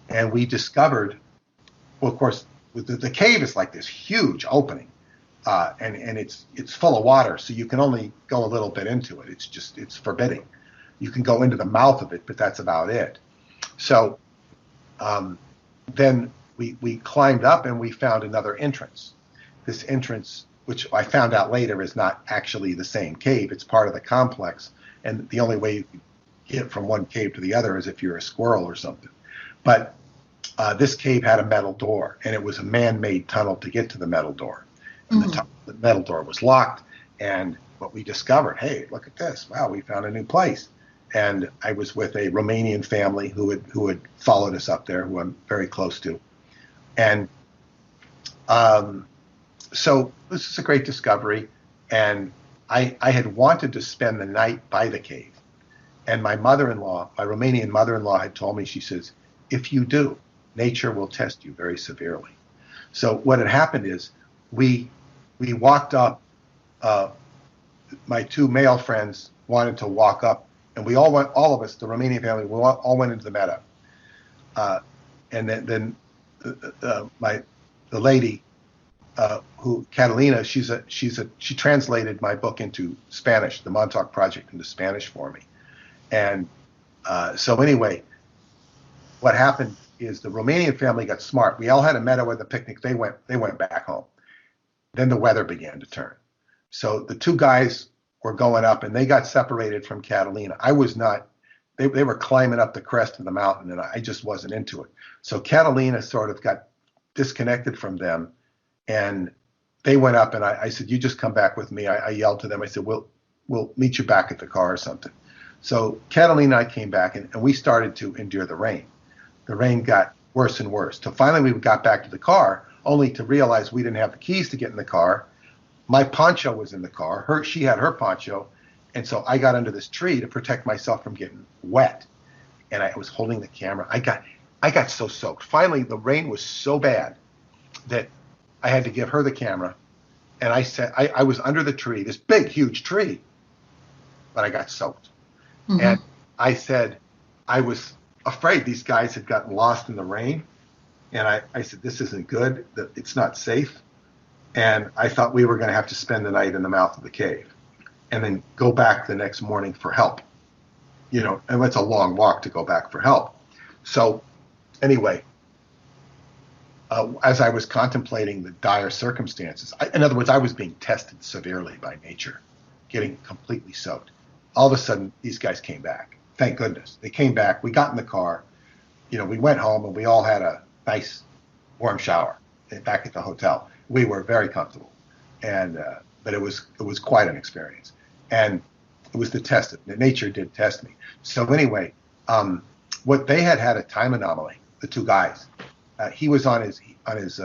and we discovered, well, of course, the cave is like this huge opening, and it's full of water, so you can only go a little bit into it. It's forbidding. You can go into the mouth of it, but that's about it. So then we climbed up, and we found another entrance. This entrance, which I found out later is not actually the same cave. It's part of the complex, and the only way you can get from one cave to the other is if you're a squirrel or something. But this cave had a metal door, and it was a man-made tunnel to get to the metal door. And the metal door was locked, and what we discovered, hey, look at this. Wow, we found a new place. And I was with a Romanian family who had followed us up there, who I'm very close to. And so this is a great discovery, and I had wanted to spend the night by the cave. And my mother-in-law, my Romanian mother-in-law, had told me, she says, if you do, nature will test you very severely. So what had happened is we walked up, my two male friends wanted to walk up, and we all of us, the Romanian family, we all went into the meadow. And then the lady, Catalina, she translated my book into Spanish, the Montauk Project, into Spanish for me. And so anyway, what happened is the Romanian family got smart. We all had a meadow at the picnic. They went back home. Then the weather began to turn. So the two guys were going up, and they got separated from Catalina. I was not. They were climbing up the crest of the mountain, and I just wasn't into it. So Catalina sort of got disconnected from them, and they went up, and I said, you just come back with me. I yelled to them. I said, we'll meet you back at the car or something. So Catalina and I came back, and we started to endure the rain. The rain got worse and worse. So finally we got back to the car, only to realize we didn't have the keys to get in the car. My poncho was in the car. She had her poncho. And so I got under this tree to protect myself from getting wet. And I was holding the camera. I got so soaked. Finally, the rain was so bad that I had to give her the camera. And I said, I was under the tree, this big, huge tree, but I got soaked. Mm-hmm. And I said, I was afraid these guys had gotten lost in the rain. And I said, this isn't good. It's not safe. And I thought we were going to have to spend the night in the mouth of the cave and then go back the next morning for help. And it's a long walk to go back for help. So anyway, as I was contemplating the dire circumstances, in other words, I was being tested severely by nature, getting completely soaked. All of a sudden, these guys came back. Thank goodness. They came back. We got in the car. We went home, and we all had a nice warm shower back at the hotel. We were very comfortable, but it was quite an experience. And it was the test. Nature did test me. So anyway, what they had a time anomaly, the two guys. He was on his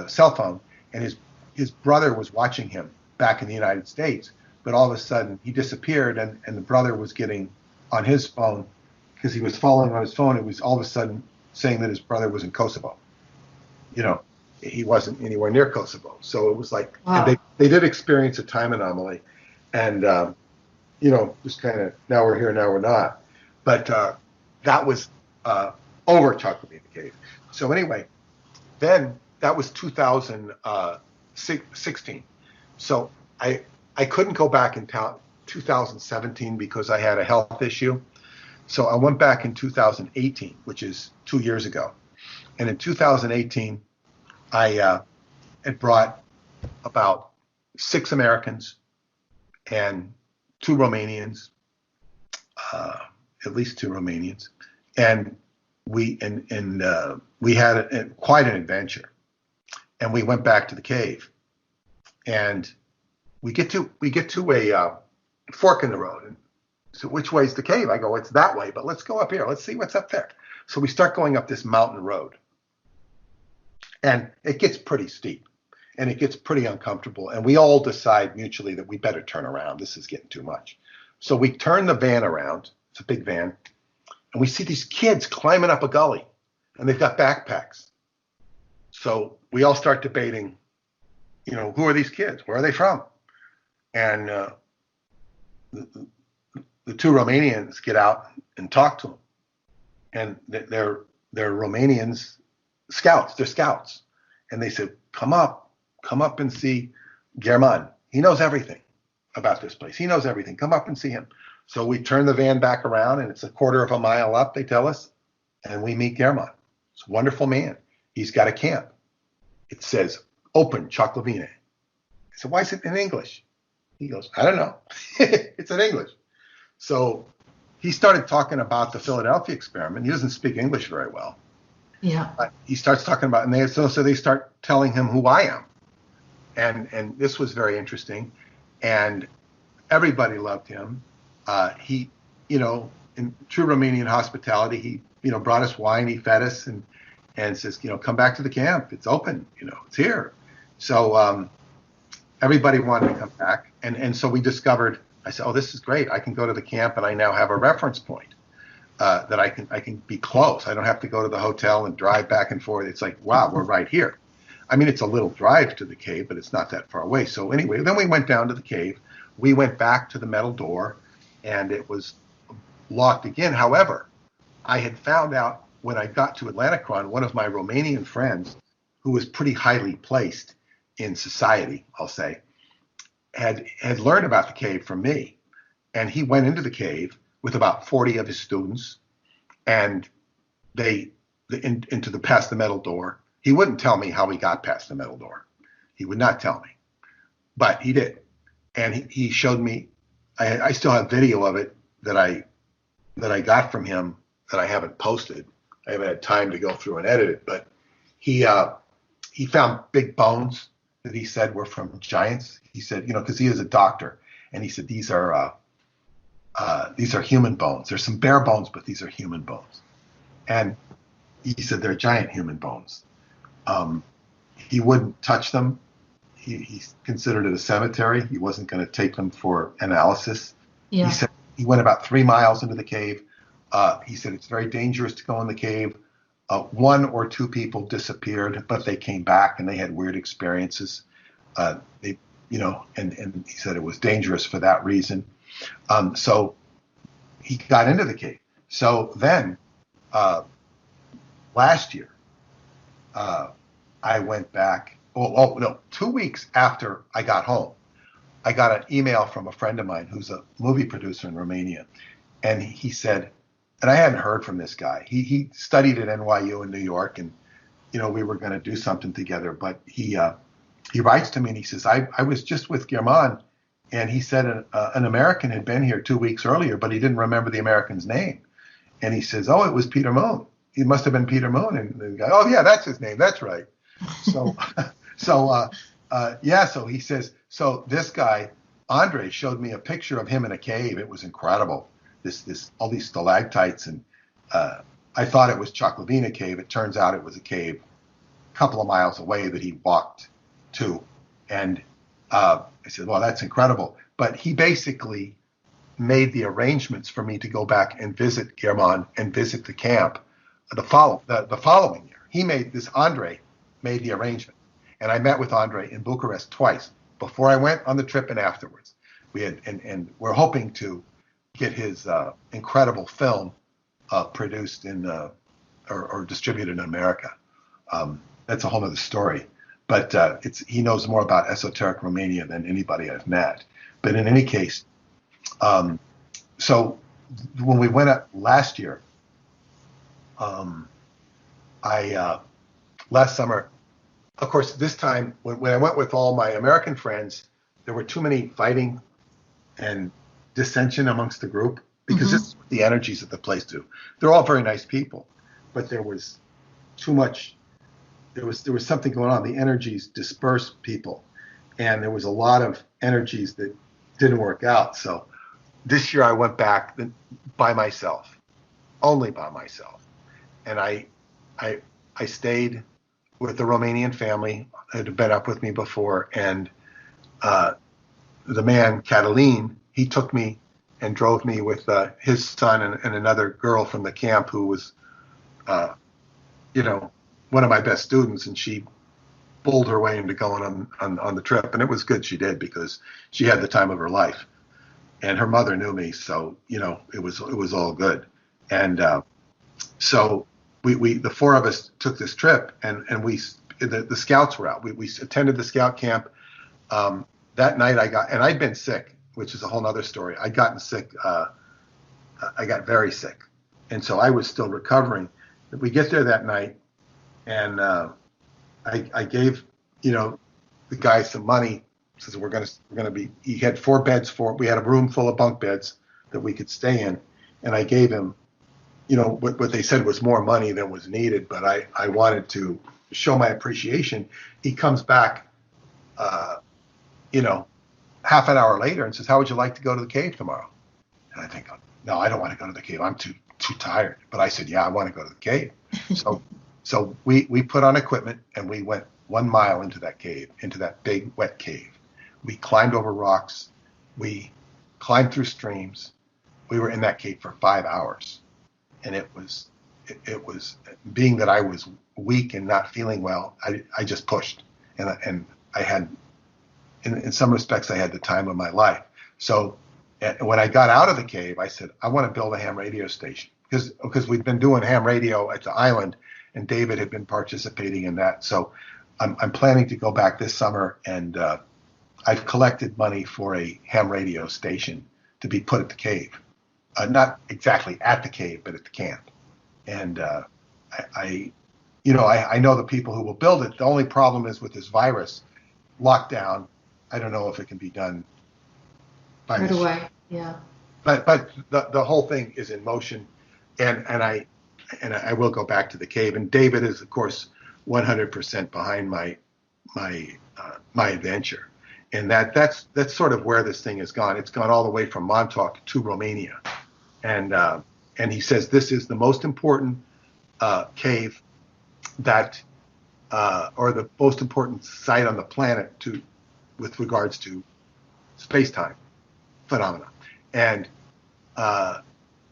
cell phone, and his brother was watching him back in the United States. But all of a sudden, he disappeared, and the brother was getting on his phone because he was following on his phone. It was all of a sudden saying that his brother was in Kosovo. He wasn't anywhere near Kosovo. So it was like, wow. And they did experience a time anomaly, and just kind of now we're here, now we're not. But that was over Choclavina Cave. So anyway, then that was 2016. So I couldn't go back in 2017 because I had a health issue. So I went back in 2018, which is 2 years ago. And in 2018, I had brought about 6 Americans and 2 Romanians, at least 2 Romanians, and we had quite an adventure. And we went back to the cave, and we get to a fork in the road. And so, which way's the cave? I go, it's that way, but let's go up here. Let's see what's up there. So we start going up this mountain road, and it gets pretty steep, and it gets pretty uncomfortable. And we all decide mutually that we better turn around. This is getting too much. So we turn the van around. It's a big van, and we see these kids climbing up a gully, and they've got backpacks. So we all start debating, who are these kids? Where are they from? And the 2 Romanians get out and talk to them. And they're Romanians scouts. They're scouts. And they said, come up and see German. He knows everything about this place. He knows everything. Come up and see him. So we turn the van back around, and it's a quarter of a mile up, they tell us, and we meet German. It's a wonderful man. He's got a camp. It says, open Choclavine. I said, why is it in English? He goes, I don't know. It's in English. So he started talking about the Philadelphia experiment. He doesn't speak English very well. Yeah. But he starts talking about, and they start telling him who I am. And this was very interesting. And everybody loved him. He, in true Romanian hospitality, he, brought us wine, he fed us, and says, come back to the camp. It's open, it's here. So everybody wanted to come back. And so we discovered, I said, oh, this is great. I can go to the camp, and I now have a reference point that I can be close. I don't have to go to the hotel and drive back and forth. It's like, wow, we're right here. I mean, it's a little drive to the cave, but it's not that far away. So anyway, then we went down to the cave. We went back to the metal door, and it was locked again. However, I had found out when I got to Atlanticron, one of my Romanian friends, who was pretty highly placed in society, I'll say, had learned about the cave from me. And he went into the cave with about 40 of his students, and past the metal door. He wouldn't tell me how he got past the metal door. He would not tell me, but he did. And he showed me, I still have video of it that I got from him that I haven't posted. I haven't had time to go through and edit it, but he found big bones that he said were from giants. He said, because he is a doctor, and he said these are human bones. There's some bear bones, but these are human bones. And he said they're giant human bones. He wouldn't touch them. He considered it a cemetery. He wasn't going to take them for analysis. Yeah. He said he went about 3 miles into the cave. He said it's very dangerous to go in the cave. 1 or 2 people disappeared, but they came back and they had weird experiences. And he said it was dangerous for that reason. So he got into the cave. So then last year, I went back. 2 weeks after I got home, I got an email from a friend of mine who's a movie producer in Romania. And he said, and I hadn't heard from this guy. He studied at NYU in New York, and we were going to do something together. But he writes to me and he says, I was just with German, and he said an American had been here 2 weeks earlier, but he didn't remember the American's name. And he says, oh, it was Peter Moon. It must have been Peter Moon. And the guy, oh yeah, that's his name. That's right. So so he says, so this guy Andre showed me a picture of him in a cave. It was incredible. This all these stalactites, and I thought it was Choclavina Cave. It turns out it was a cave a couple of miles away that he walked to. And I said, well, that's incredible. But he basically made the arrangements for me to go back and visit German and visit the camp the following year. He made this, Andre made the arrangement. And I met with Andre in Bucharest twice, before I went on the trip and afterwards. We had, and we're hoping to get his incredible film produced in or distributed in America. That's a whole other story. But he knows more about esoteric Romania than anybody I've met. But in any case, so when we went up last year, last summer, of course, this time when I went with all my American friends, there were too many fighting and dissension amongst the group because this is what the energies of the place do. They're all very nice people, but there was too much. There was something going on. The energies dispersed people, and there was a lot of energies that didn't work out. So this year I went back by myself, only by myself, and I stayed with the Romanian family that had been up with me before, and the man Catalin, he took me and drove me with his son and another girl from the camp who was, one of my best students, and she pulled her way into going on the trip, and it was good she did because she had the time of her life, and her mother knew me, so it was all good, and so we the four of us took this trip, and the scouts were out. We attended the scout camp. That night I'd been sick, which is a whole other story. I'd gotten sick. I got very sick, and so I was still recovering. We get there that night, and I gave the guy some money. Says we're gonna be. He had 4 beds we had a room full of bunk beds that we could stay in, and I gave him what they said was more money than was needed, but I wanted to show my appreciation. He comes back half an hour later and says, "How would you like to go to the cave tomorrow?" And I think, no, I don't want to go to the cave. I'm too tired. But I said, yeah, I want to go to the cave. So we put on equipment and we went 1 mile into that cave, into that big wet cave. We climbed over rocks. We climbed through streams. We were in that cave for 5 hours. And it was being that I was weak and not feeling well, I just pushed. And I had, in some respects, I had the time of my life. So when I got out of the cave, I said, I want to build a ham radio station because we'd been doing ham radio at the island, and David had been participating in that. So I'm planning to go back this summer, and I've collected money for a ham radio station to be put at the cave, not exactly at the cave, but at the camp. And I know the people who will build it. The only problem is with this virus lockdown. I don't know if it can be done right away. Yeah. But the whole thing is in motion, and I will go back to the cave. And David is, of course, 100% behind my adventure, and that's sort of where this thing has gone. It's gone all the way from Montauk to Romania, and he says this is the most important cave that, or the most important site on the planet with regards to space-time phenomena. And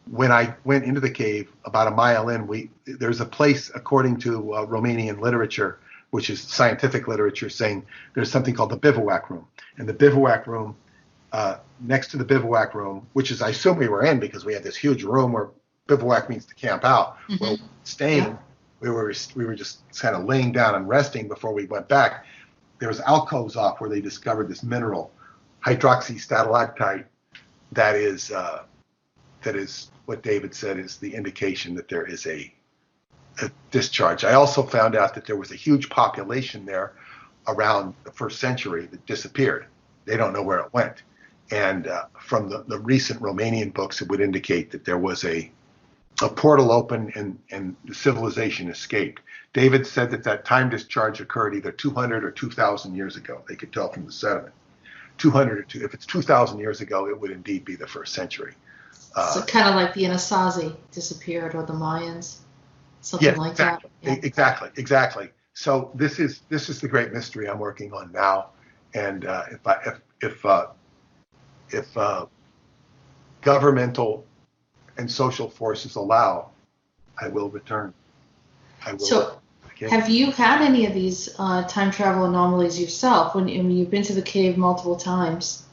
when I went into the cave, about a mile in, there's a place, according to Romanian literature, which is scientific literature, saying there's something called the bivouac room. And the bivouac room, next to the bivouac room, which is, I assume we were in because we had this huge room where bivouac means to camp out. Mm-hmm. Well, staying, we were just kind of laying down and resting before we went back. There was alcoves off where they discovered this mineral, hydroxystalactite, that is what David said is the indication that there is a discharge. I also found out that there was a huge population there around the 1st century that disappeared. They don't know where it went. And from the recent Romanian books, it would indicate that there was a portal open and the civilization escaped. David said that time discharge occurred either 200 or 2,000 years ago. They could tell from the sediment. 200 or if it's 2,000 years ago, it would indeed be the 1st century. So kind of like the Anasazi disappeared, or the Mayans, something like exactly, that. Yeah. Exactly. So this is the great mystery I'm working on now, and if governmental and social forces allow, I will return. So, have you had any of these time travel anomalies yourself? When you've been to the cave multiple times,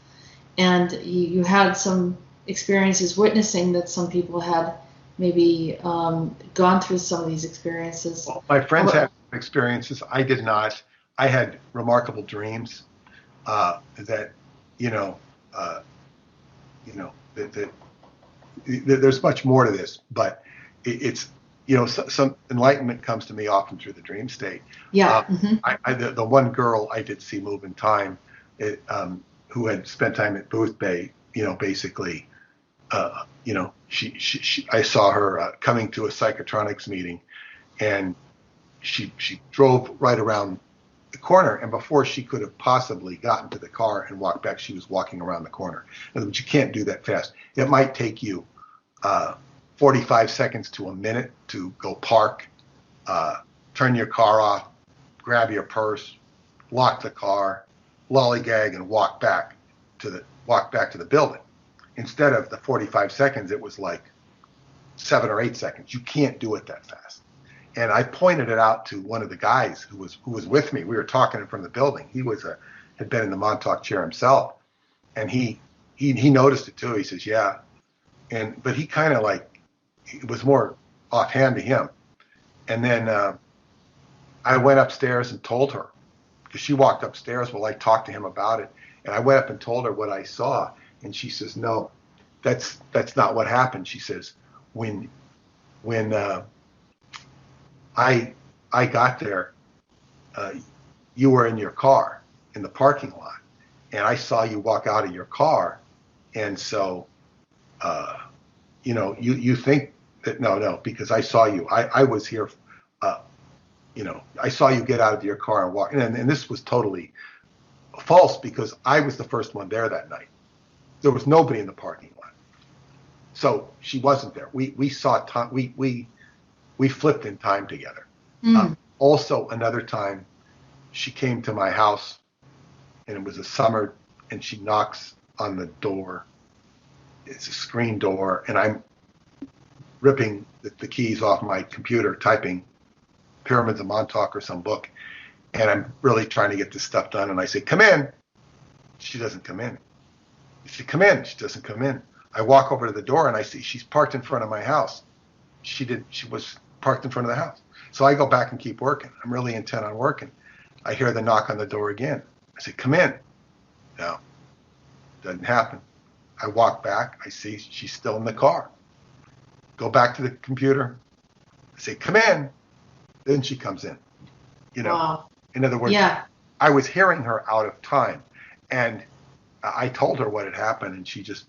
and you had some experiences witnessing that some people had maybe gone through some of these experiences? Well, my friends had experiences. I did not. I had remarkable dreams that there's much more to this, but it's, some enlightenment comes to me often through the dream state. Yeah. The one girl I did see move in time, who had spent time at Booth Bay, basically, I saw her coming to a psychotronics meeting, and she drove right around the corner, and before she could have possibly gotten to the car and walked back, she was walking around the corner. In other words, you can't do that fast. It might take you 45 seconds to a minute to go park, turn your car off, grab your purse, lock the car, lollygag, and walk back to the building. Instead of the 45 seconds, it was like 7 or 8 seconds. You can't do it that fast. And I pointed it out to one of the guys who was with me. We were talking in front of the building. He had been in the Montauk chair himself, and he noticed it too. He says, "Yeah," but he kind of it was more offhand to him. And then I went upstairs and told her, because she walked upstairs while I talked to him about it, and I went up and told her what I saw, and she says, "No, that's not what happened." She says, when I got there, you were in your car in the parking lot, and I saw you walk out of your car, and so, you think that, no, because I saw you. I was here, I saw you get out of your car and walk, and this was totally false, because I was the first one there that night. There was nobody in the parking lot, so she wasn't there. We saw time. We flipped in time together. Also, another time, she came to my house, and it was a summer, and she knocks on the door. It's a screen door, and I'm ripping the keys off my computer, typing Pyramids of Montauk or some book, and I'm really trying to get this stuff done, and I say, "Come in." She doesn't come in. I say, "Come in." She doesn't come in. I walk over to the door, and I see she's parked in front of my house. She was parked in front of the house. So I go back and keep working. I'm really intent on working. I hear the knock on the door again. I say, "Come in." No, doesn't happen. I walk back. I see she's still in the car. Go back to the computer. I say, "Come in." Then she comes in. Wow. In other words, yeah. I was hearing her out of time. And I told her what had happened, and she says,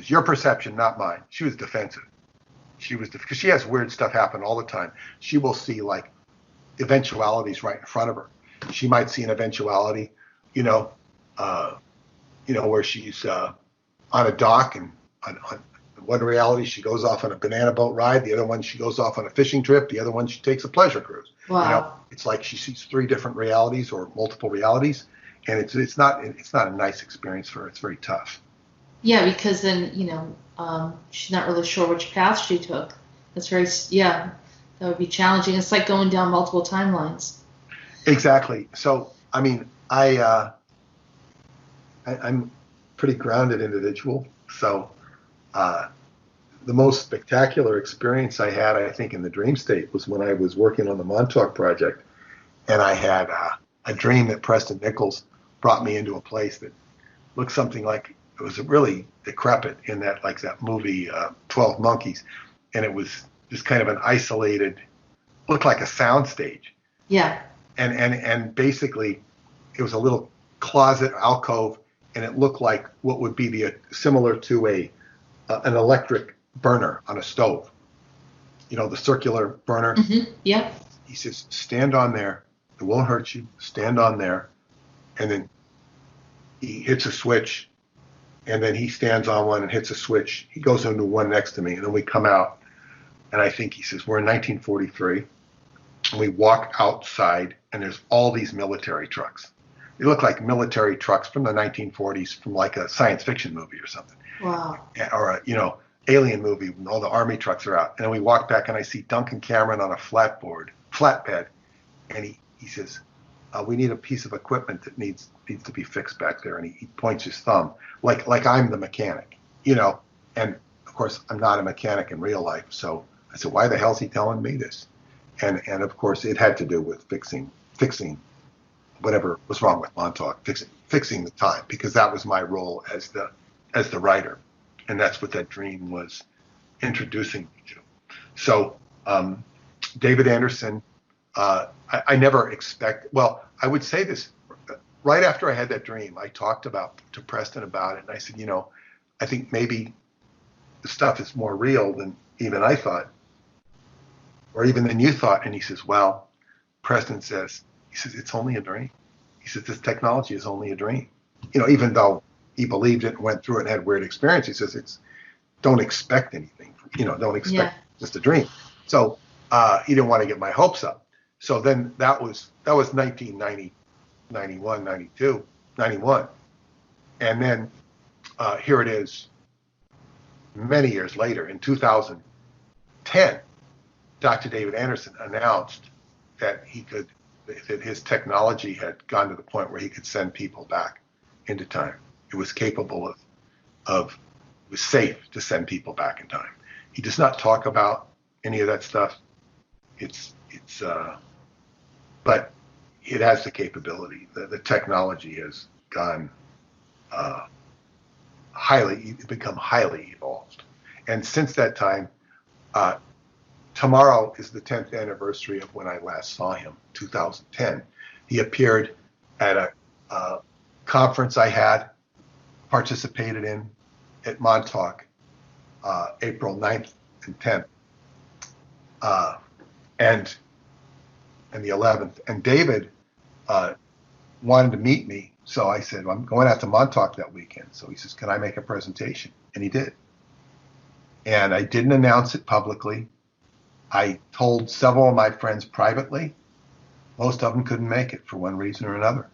"Your perception, not mine." She was defensive. Because she has weird stuff happen all the time. She will see eventualities right in front of her. She might see an eventuality, where she's on a dock, and on one reality she goes off on a banana boat ride. The other one she goes off on a fishing trip. The other one she takes a pleasure cruise. Wow. It's like she sees 3 different realities or multiple realities, and it's not a nice experience for her. It's very tough. Yeah, because then, she's not really sure which path she took. That's that would be challenging. It's like going down multiple timelines. Exactly. So, I mean, I'm a pretty grounded individual. So, the most spectacular experience I had, I think, in the dream state was when I was working on the Montauk project, and I had a dream that Preston Nichols brought me into a place that looked something like, it was really decrepit in that movie 12 Monkeys, and it was just kind of an isolated, looked like a sound stage. Yeah. And basically it was a little closet alcove, and it looked like what would be similar to an electric burner on a stove. The circular burner. Mm-hmm. Yeah. He says, "Stand on there. It won't hurt you. Stand on there." And then he hits a switch. And then he stands on one and hits a switch. He goes into one next to me, and then we come out. And I think he says, "We're in 1943. And we walk outside, and there's all these military trucks. They look like military trucks from the 1940s, from like a science fiction movie or something. Wow. Or a, alien movie when all the army trucks are out. And then we walk back, and I see Duncan Cameron on a flatbed. And he says, "We need a piece of equipment that needs to be fixed back there." And he points his thumb like I'm the mechanic, and of course I'm not a mechanic in real life. So I said, "Why the hell is he telling me this?" And of course it had to do with fixing whatever was wrong with Montauk, fixing the time, because that was my role as the writer. And that's what that dream was introducing me to. So David Anderson, I never well, I would say this, right after I had that dream, I talked to Preston about it, and I said, I think maybe the stuff is more real than even I thought, or even than you thought. And he says, well, Preston says, it's only a dream. He says, this technology is only a dream. Even though he believed it and went through it and had weird experience, he says, don't expect anything. Don't expect just a dream. So he didn't want to get my hopes up. So then that was 1990, 91, 92, 91. And then here it is many years later, in 2010, Dr. David Anderson announced that that his technology had gone to the point where he could send people back into time. It was capable it was safe to send people back in time. He does not talk about any of that stuff. But it has the capability. The technology has gone become highly evolved. And since that time, tomorrow is the 10th anniversary of when I last saw him, 2010. He appeared at a conference I had participated in at Montauk, April 9th and 10th, and the 11th. And David wanted to meet me, so I said, well, I'm going out to Montauk that weekend. So he says, can I make a presentation? And he did. And I didn't announce it publicly. I told several of my friends privately. Most of them couldn't make it for one reason or another.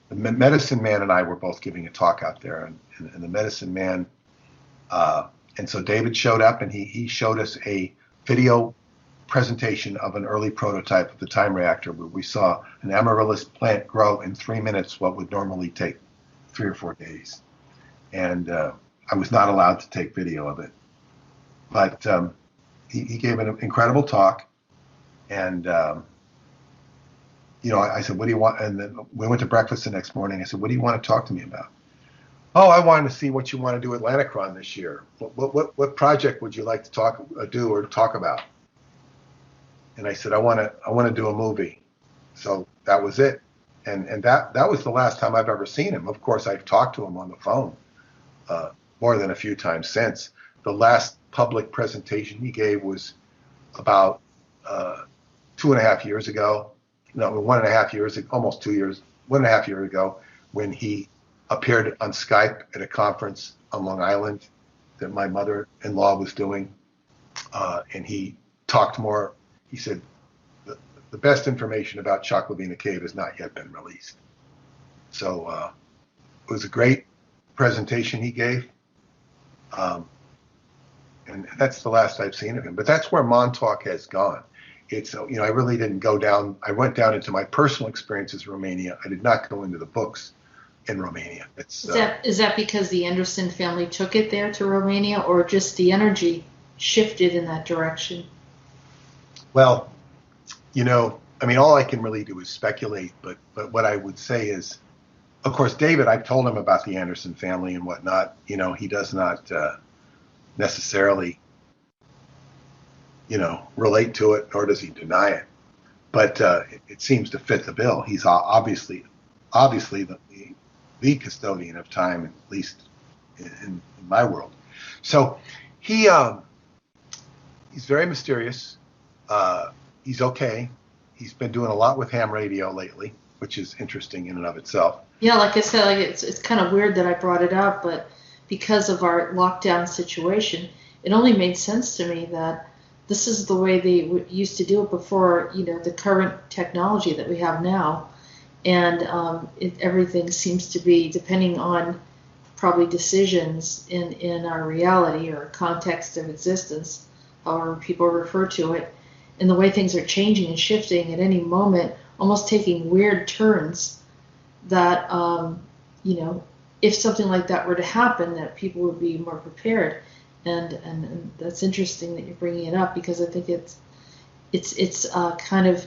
The medicine man and I were both giving a talk out there, and the medicine man, and so David showed up, and he showed us a video presentation of an early prototype of the time reactor, where we saw an amaryllis plant grow in 3 minutes what would normally take 3 or 4 days. And I was not allowed to take video of it. But he gave an incredible talk, and I said, what do you want? And then we went to breakfast the next morning. I said, what do you want to talk to me about? Oh, I wanted to see what you want to do at Atlanticron this year. What project would you like to do or talk about? And I said, I want to do a movie. So that was it. And that was the last time I've ever seen him. Of course, I've talked to him on the phone more than a few times since. The last public presentation he gave was about 2.5 years ago. No, 1.5 years, almost 2 years, 1.5 years ago, when he appeared on Skype at a conference on Long Island that my mother-in-law was doing. And he talked more. He said, the best information about Choclavina Cave has not yet been released. So it was a great presentation he gave. And that's the last I've seen of him. But that's where Montauk has gone. It's, I really didn't go down. I went down into my personal experiences in Romania. I did not go into the books in Romania. Is that because the Anderson family took it there to Romania, or just the energy shifted in that direction? Well, all I can really do is speculate. But what I would say is, of course, David, I've told him about the Anderson family and whatnot. He does not necessarily relate to it, nor does he deny it. But it seems to fit the bill. He's obviously the custodian of time, at least in my world. So he's very mysterious. He's okay. He's been doing a lot with ham radio lately, which is interesting in and of itself. Yeah, like I said, it's kind of weird that I brought it up, but because of our lockdown situation, it only made sense to me that this is the way they used to do it before, the current technology that we have now. And everything seems to be, depending on probably decisions in our reality or context of existence, however people refer to it, and the way things are changing and shifting at any moment, almost taking weird turns that, if something like that were to happen, that people would be more prepared. And that's interesting that you're bringing it up, because I think it's kind of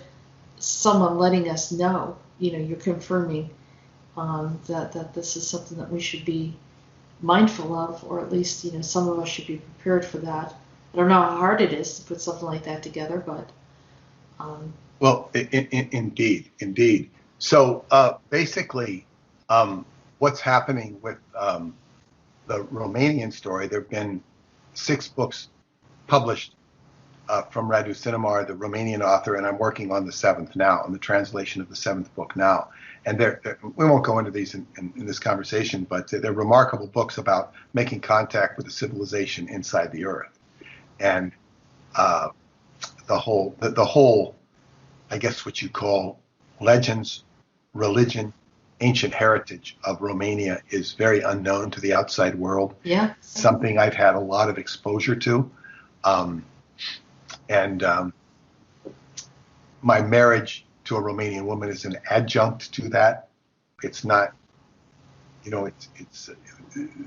someone letting us know, you're confirming that this is something that we should be mindful of, or at least, some of us should be prepared for that. I don't know how hard it is to put something like that together, but. Well, indeed. So basically, what's happening with the Romanian story, there have been 6 books published from Radu Cinemar, the Romanian author, and I'm working on the 7th now, on the translation of the 7th book now. And we won't go into these in this conversation, but they're remarkable books about making contact with a civilization inside the earth. And the whole, I guess what you call legends, religion, ancient heritage of Romania is very unknown to the outside world. Yeah. Something I've had a lot of exposure to. My marriage to a Romanian woman is an adjunct to that. It's not,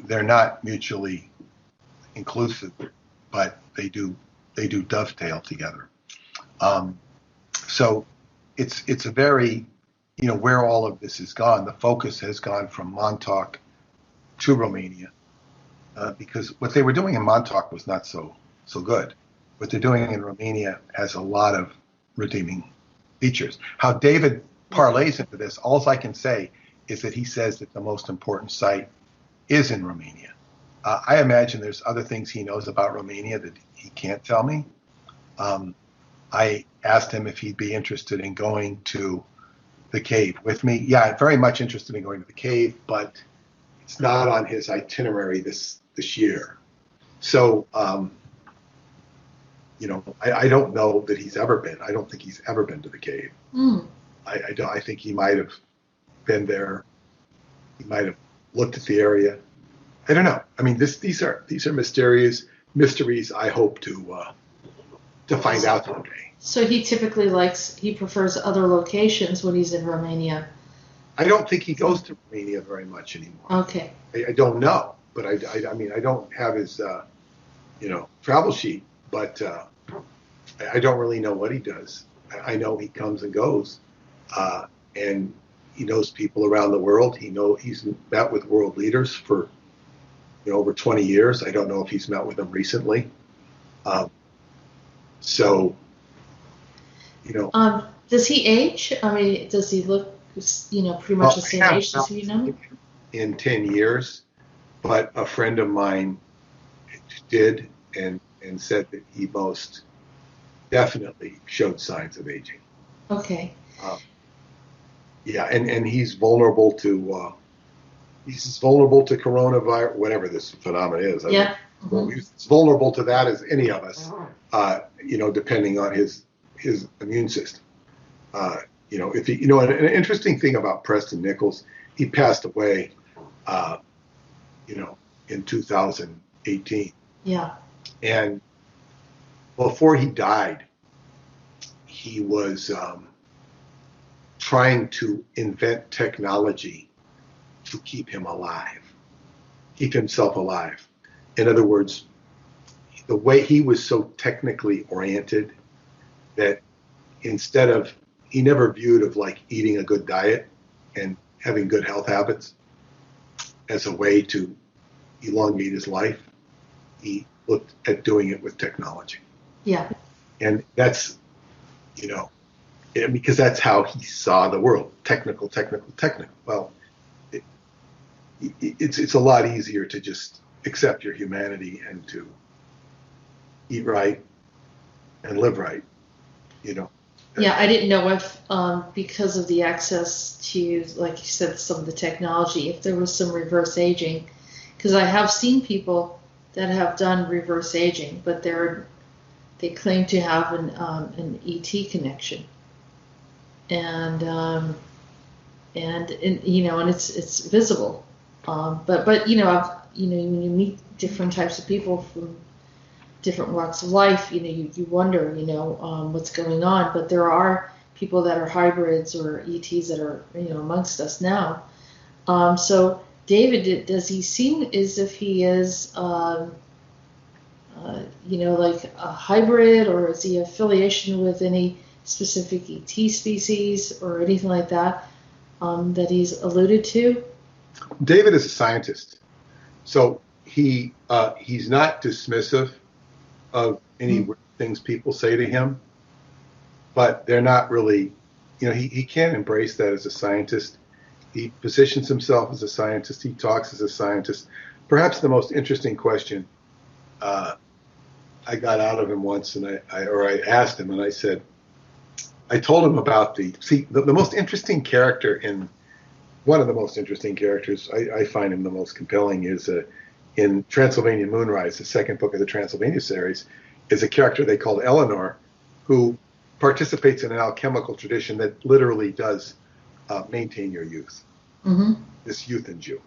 they're not mutually inclusive, but they do dovetail together. So it's a very, where all of this has gone, the focus has gone from Montauk to Romania, because what they were doing in Montauk was not so good. What they're doing in Romania has a lot of redeeming features. How David parlays into this, all I can say is that he says that the most important site is in Romania. I imagine there's other things he knows about Romania that he can't tell me. I asked him if he'd be interested in going to the cave with me. Yeah, very much interested in going to the cave, but it's not on his itinerary this year. So, I don't know that he's ever been. I don't think he's ever been to the cave. I think he might have been there. He might have looked at the area. I don't know. I mean, these are mysteries. I hope to find out someday. So he prefers other locations when he's in Romania. I don't think he goes to Romania very much anymore. Okay. I don't know, but I mean, I don't have his travel sheet, but I don't really know what he does. I know he comes and goes, and he knows people around the world. He's met with world leaders for over 20 years. I don't know if he's met with them recently. Does he age? I mean, does he look, pretty much the same age as you know? In 10 years, but a friend of mine did and said that he most definitely showed signs of aging. Okay. And he's vulnerable to coronavirus, whatever this phenomenon is. Yeah. He's vulnerable to that as any of us, depending on his immune system. If he, an interesting thing about Preston Nichols, he passed away, in 2018. Yeah. And before he died, he was trying to invent technology to keep himself alive. In other words, the way he was so technically oriented that he never viewed of like eating a good diet and having good health habits as a way to elongate his life. He looked at doing it with technology. Yeah. And that's, because that's how he saw the world. Technical. Well, it's a lot easier to just accept your humanity and to eat right and live right, Yeah, I didn't know if, because of the access to, like you said, some of the technology, if there was some reverse aging, because I have seen people that have done reverse aging, but they claim to have an ET connection, and it's visible, but when you meet different types of people from different walks of life, you wonder, what's going on. But there are people that are hybrids or ETs that are, amongst us now. So David, does he seem as if he is, like a hybrid, or is he affiliation with any specific ET species or anything like that, that he's alluded to? David is a scientist. So he's not dismissive of any things people say to him, but they're not really, he can't embrace that as a scientist. He positions himself as a scientist. He talks as a scientist. Perhaps the most interesting question I got out of him once, and I asked him, and I said, I told him about the most interesting character one of the most interesting characters, I find him the most compelling, is in Transylvania Moonrise, the second book of the Transylvania series, is a character they called Eleanor, who participates in an alchemical tradition that literally does maintain your youth. Mm-hmm. This youth in Jew.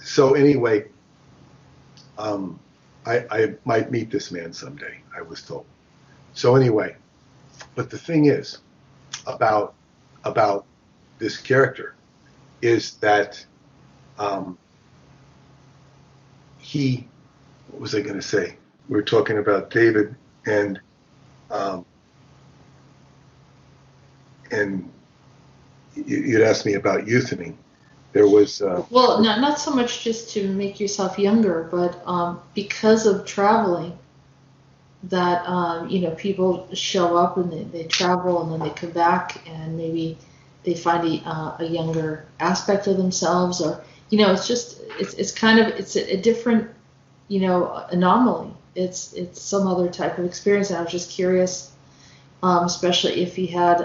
So anyway, I might meet this man someday, I was told. So anyway, but the thing is about this character is that what was I going to say? We were talking about David and you'd asked me about youthening. There was well, not so much just to make yourself younger, but because of traveling, that people show up and they travel and then they come back and maybe they find a younger aspect of themselves, or it's a different anomaly. It's some other type of experience. And I was just curious, especially if he had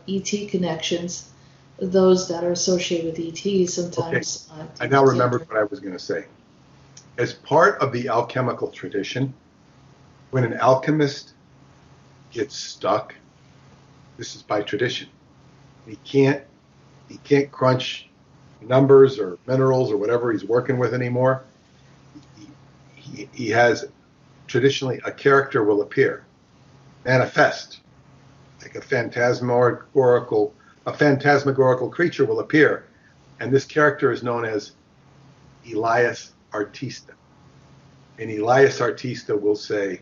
ET connections. Those that are associated with ET sometimes. Okay. I now remembered what I was going to say. As part of the alchemical tradition, when an alchemist gets stuck, this is by tradition. He can't crunch numbers or minerals or whatever he's working with anymore. He has traditionally a character will appear, manifest, like a phantasmagorical creature will appear, and this character is known as Elias Artista. And Elias Artista will say,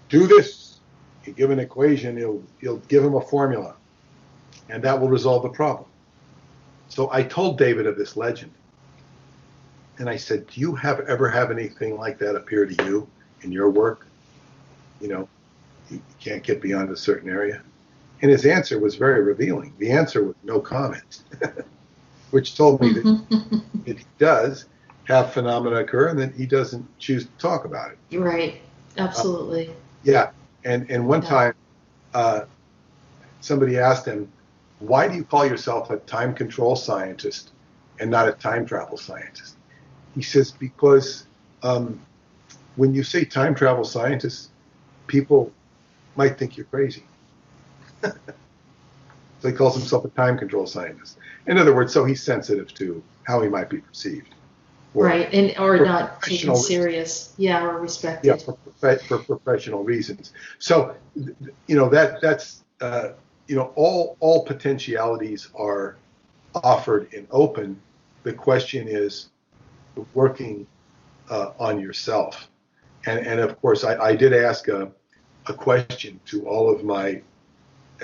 do this. You give an equation, you'll give him a formula, and that will resolve the problem. So I told David of this legend, and I said, do you ever have anything like that appear to you in your work? You can't get beyond a certain area. And his answer was very revealing. The answer was no comment, which told me that he does have phenomena occur and that he doesn't choose to talk about it. Right. Absolutely. Yeah. And one time somebody asked him, why do you call yourself a time control scientist and not a time travel scientist? He says, because when you say time travel scientist, people might think you're crazy. So he calls himself a time control scientist. In other words, so he's sensitive to how he might be perceived. Right, or not taken serious. Yeah, or respected. Yeah, for professional reasons. So, that's all potentialities are offered and open. The question is working on yourself. And of course, I did ask a question to all of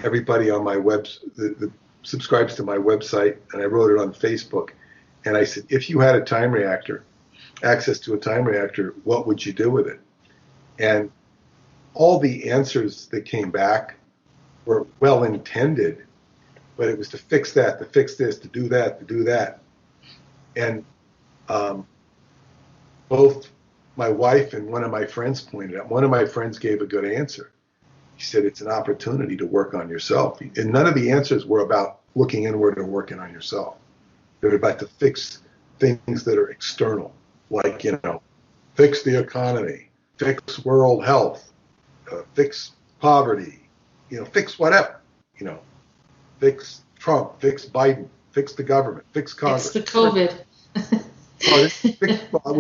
everybody on my that subscribes to my website, and I wrote it on Facebook. And I said, if you had access to a time reactor, what would you do with it? And all the answers that came back were well intended, but it was to fix that, to fix this, to do that, to do that. And both my wife and one of my friends pointed out, one of my friends gave a good answer. He said, it's an opportunity to work on yourself. And none of the answers were about looking inward or working on yourself. They're about to fix things that are external, like, fix the economy, fix world health, fix poverty, fix whatever, fix Trump, fix Biden, fix the government, fix Congress. Fix the COVID.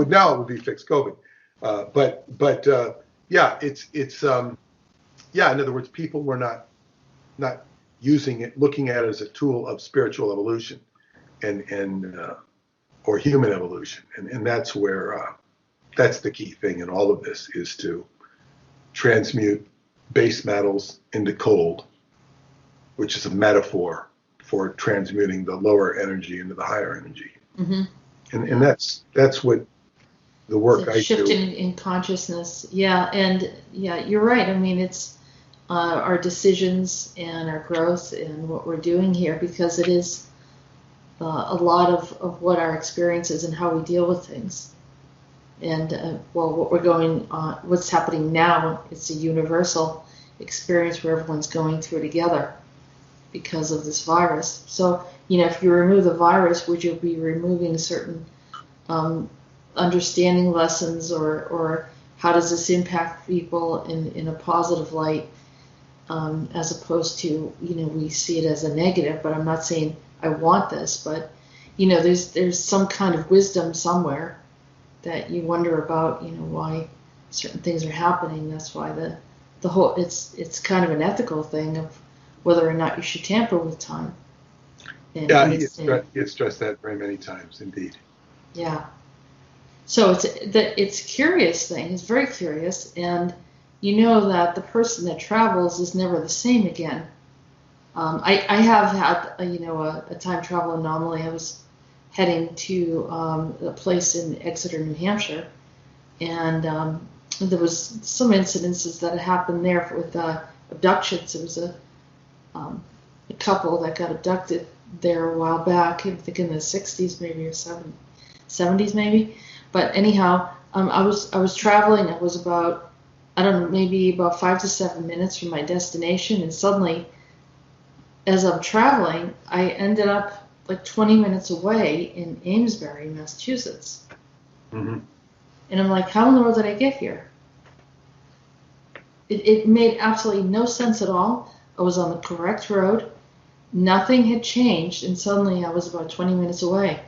Now it would be fix COVID. In other words, people were not using it, looking at it as a tool of spiritual evolution and or human evolution. And that's where, that's the key thing in all of this, is to transmute base metals into gold, which is a metaphor for transmuting the lower energy into the higher energy. Mm-hmm. And that's what the work I shift do. in consciousness. Yeah, and yeah, you're right. I mean, it's our decisions and our growth and what we're doing here, because it is a lot of what our experience is and how we deal with things. And what we're going on, what's happening now, it's a universal experience where everyone's going through together because of this virus. So, if you remove the virus, would you be removing certain understanding lessons, or how does this impact people in a positive light, as opposed to, we see it as a negative? But I'm not saying I want this, but there's some kind of wisdom somewhere that you wonder about, why certain things are happening. That's why the whole, it's kind of an ethical thing of whether or not you should tamper with time. It's stressed that very many times, indeed. Yeah. So it's a curious thing. It's very curious, and that the person that travels is never the same again. I have had a time travel anomaly. I was heading to a place in Exeter, New Hampshire, and there was some incidences that happened there with abductions. It was a couple that got abducted there a while back, I think in the 60s maybe, or 70s maybe. But anyhow, I was traveling. I was about, I don't know, maybe about 5 to 7 minutes from my destination, and suddenly, as I'm traveling, I ended up like 20 minutes away in Amesbury, Massachusetts. Mm-hmm. And I'm like, how in the world did I get here? It made absolutely no sense at all. I was on the correct road. Nothing had changed, and suddenly I was about 20 minutes away.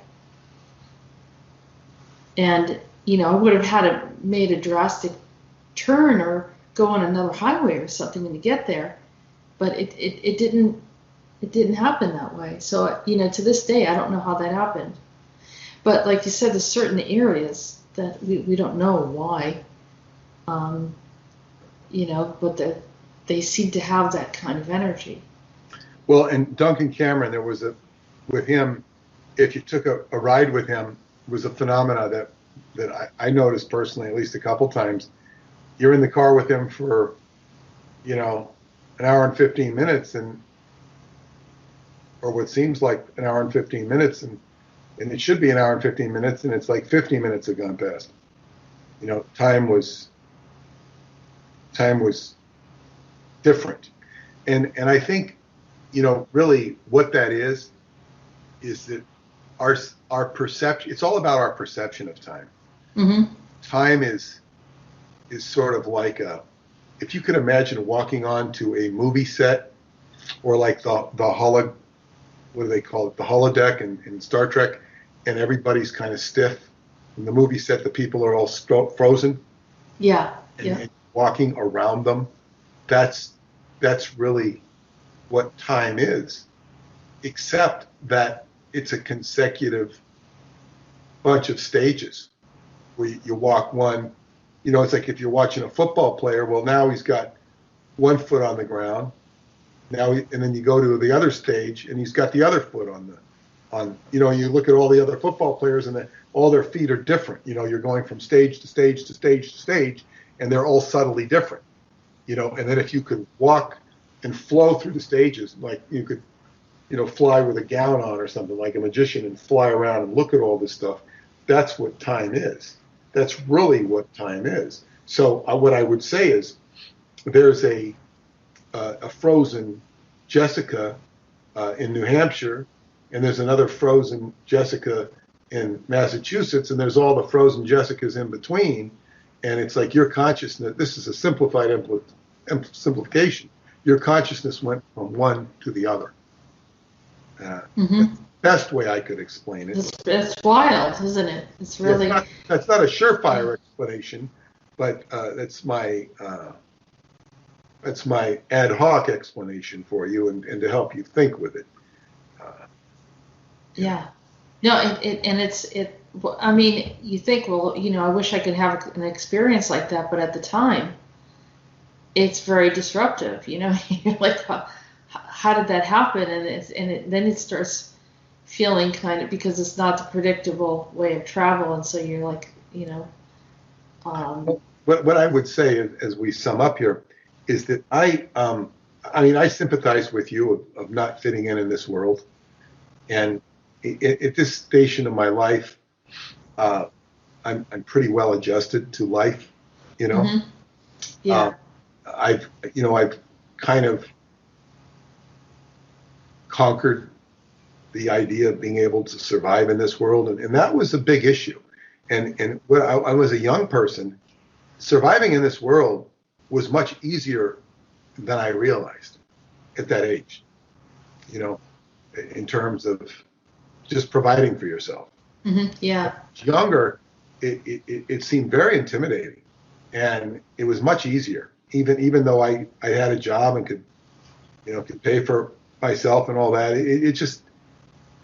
And, I would have made a drastic turn or go on another highway or something to get there, but it didn't happen that way. So, to this day, I don't know how that happened. But like you said, there's certain areas that we don't know why, but they seem to have that kind of energy. Well, and Duncan Cameron, there was with him, if you took a ride with him, was a phenomena that I noticed personally at least a couple times. You're in the car with him for, an hour and 15 minutes, or what seems like an hour and 15 minutes, and it should be an hour and 15 minutes, and it's like 50 minutes have gone past. Time was different. And I think, really what that is that our perception, it's all about our perception of time. Mm-hmm. Time is sort of like if you could imagine walking onto a movie set, or like the what do they call it? The holodeck in Star Trek, and everybody's kind of stiff. In the movie set, the people are all frozen. Yeah. And walking around them. That's really what time is, except that it's a consecutive bunch of stages where you walk one. It's like if you're watching a football player. Well, now he's got one foot on the ground. And then you go to the other stage, and he's got the other foot on. You look at all the other football players, and all their feet are different. You're going from stage to stage to stage to stage, and they're all subtly different. And then if you could walk and flow through the stages, like you could, fly with a gown on or something, like a magician, and fly around and look at all this stuff. That's what time is. That's really what time is. So what I would say is, there's a frozen Jessica in New Hampshire, and there's another frozen Jessica in Massachusetts, and there's all the frozen Jessicas in between. And it's like your consciousness, this is a simplified simplification. Your consciousness went from one to the other. Mm-hmm. Best way I could explain it. It's wild, isn't it? It's really. That's not a surefire explanation, but that's my ad hoc explanation for you, and to help you think with it. Yeah. No, I mean, you think, well, I wish I could have an experience like that, but at the time, it's very disruptive. You're like, how did that happen? And then it starts feeling kind of, because it's not the predictable way of travel, and so you're like, What I would say as we sum up here is that I sympathize with you of not fitting in this world, and at this station of my life, I'm pretty well adjusted to life, Mm-hmm. Yeah. I've kind of conquered the idea of being able to survive in this world, and that was a big issue. And when I was a young person, surviving in this world was much easier than I realized at that age, in terms of just providing for yourself. Mm-hmm. Yeah. Younger, it seemed very intimidating, and it was much easier, even though I had a job and could pay for myself and all that.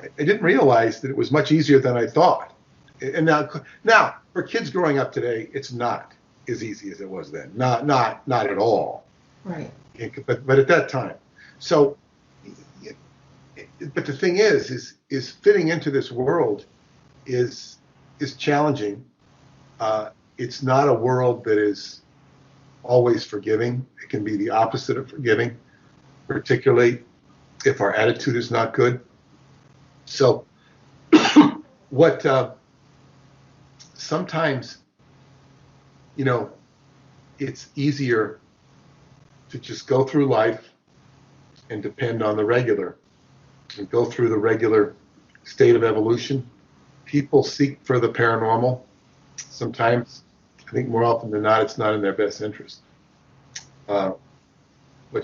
I didn't realize that it was much easier than I thought. And now for kids growing up today, it's not as easy as it was then. Not at all. Right. But at that time. So, but the thing is fitting into this world is challenging. It's not a world that is always forgiving. It can be the opposite of forgiving, particularly if our attitude is not good. So sometimes, it's easier to just go through life and depend on the regular and go through the regular state of evolution. People seek for the paranormal. Sometimes, I think more often than not, it's not in their best interest. But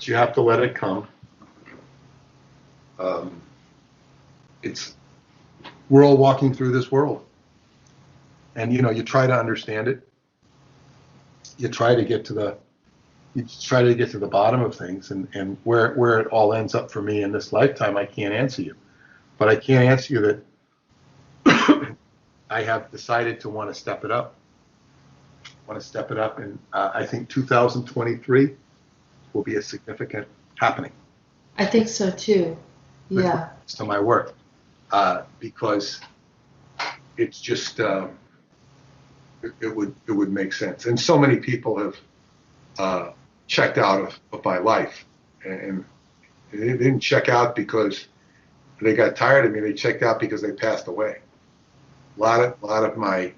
you have to let it come. We're all walking through this world, and you try to understand it. You try to get to the bottom of things, and where it all ends up for me in this lifetime, I can't answer you. But I can answer you that I have decided to want to step it up. And I think 2023 will be a significant happening. I think so too. Yeah. To my work, because it's just it would make sense. And so many people have checked out of my life, and they didn't check out because they got tired of me. They checked out because they passed away. A lot of my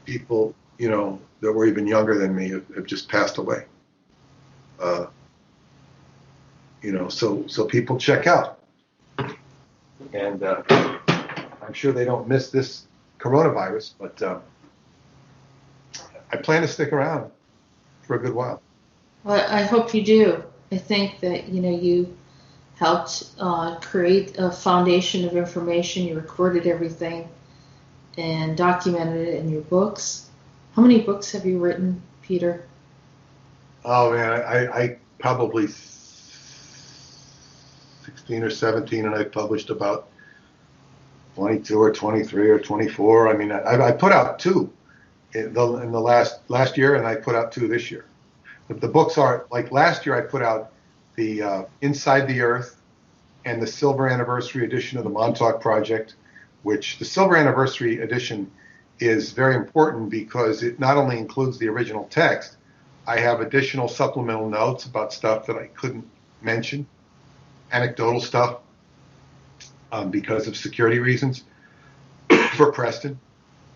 people, that were even younger than me have just passed away. So people check out, and I'm sure they don't miss this coronavirus, but I plan to stick around for a good while. Well, I hope you do. I think that you helped create a foundation of information. You recorded everything and documented it in your books. How many books have you written, Peter? Oh man, I probably 16 or 17, and I published about 22 or 23 or 24. I mean, I put out 2 in the last year, and I put out 2 this year. But the books are, like last year I put out the Inside the Earth and the Silver Anniversary edition of the Montauk Project, which the Silver Anniversary edition is very important because it not only includes the original text, I have additional supplemental notes about stuff that I couldn't mention, anecdotal stuff, because of security reasons for Preston.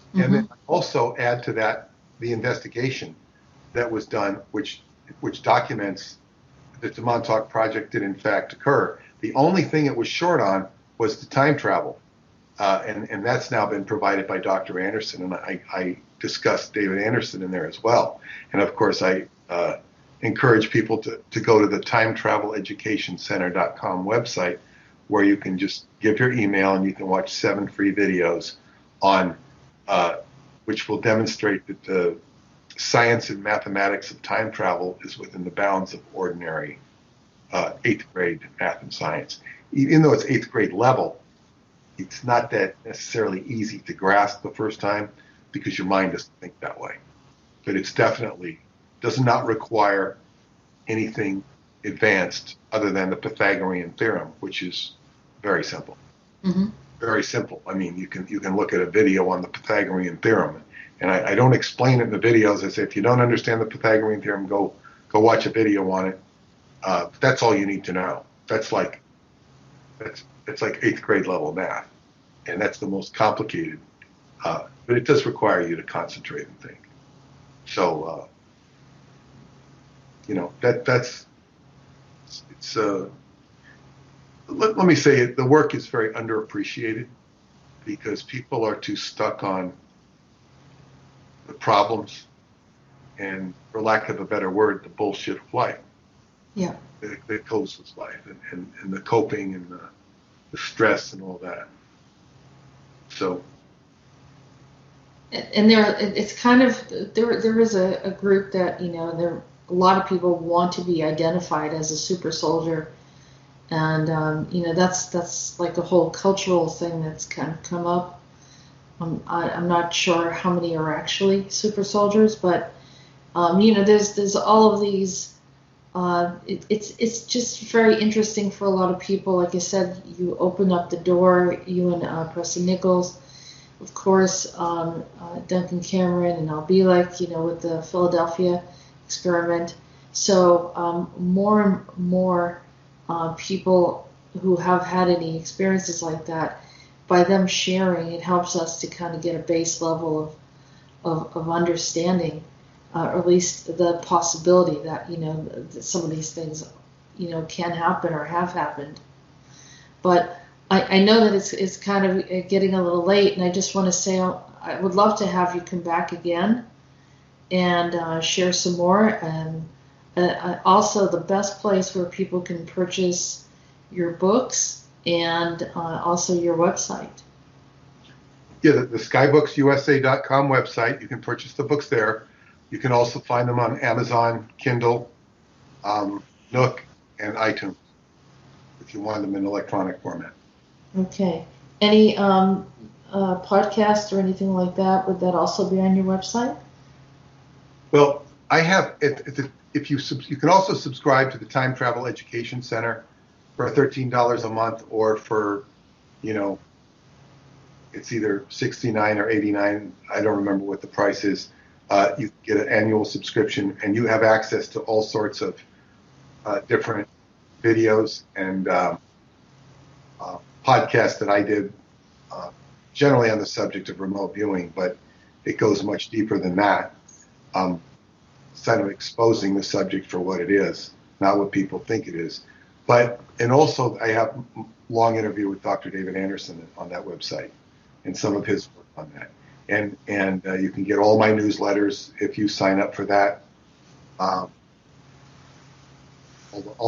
Mm-hmm. And then I also add to that the investigation that was done, which documents that the Montauk Project did in fact occur. The only thing it was short on was the time travel, and that's now been provided by Dr. Anderson, and I discussed David Anderson in there as well. And of course, I encourage people to go to the timetraveleducationcenter.com website, where you can just give your email and you can watch 7 free videos on which will demonstrate that the science and mathematics of time travel is within the bounds of ordinary 8th grade math and science. Even though it's 8th grade level, it's not that necessarily easy to grasp the first time because your mind doesn't think that way. But it's definitely does not require anything advanced other than the Pythagorean theorem, which is very simple. Mm-hmm. Very simple. I mean, you can look at a video on the Pythagorean theorem, and I don't explain it in the videos. I say, if you don't understand the Pythagorean theorem, go watch a video on it. That's all you need to know. It's like 8th grade level math, and that's the most complicated. But it does require you to concentrate and think. So, that's it's. Let me say it. The work is very underappreciated because people are too stuck on the problems and, for lack of a better word, the bullshit of life. Yeah. That goes with life and the coping and the stress and all that. So. And it's kind of there is a group that there a lot of people want to be identified as a super soldier, and that's like a whole cultural thing that's kind of come up. I'm not sure how many are actually super soldiers, but there's all of these. It's just very interesting for a lot of people. Like I said, you open up the door, you and Preston Nichols. Of course, Duncan Cameron, and I'll be like, with the Philadelphia experiment. So more and more people who have had any experiences like that, by them sharing, it helps us to kind of get a base level of understanding, or at least the possibility that, that some of these things, can happen or have happened. But I know that it's kind of getting a little late, and I just want to say I would love to have you come back again and share some more. And also, the best place where people can purchase your books and also your website. Yeah, the skybooksusa.com website. You can purchase the books there. You can also find them on Amazon, Kindle, Nook, and iTunes if you want them in electronic format. Okay. Any podcast or anything like that, would that also be on your website? Well, I have. If you can also subscribe to the Time Travel Education Center for $13 a month, or for, it's either $69 or $89. I don't remember what the price is. You get an annual subscription, and you have access to all sorts of different videos and podcasts that I did, generally on the subject of remote viewing, but it goes much deeper than that. Kind of exposing the subject for what it is, not what people think it is. And also I have long interview with Dr. David Anderson on that website, and some of his work on that. And you can get all my newsletters if you sign up for that. All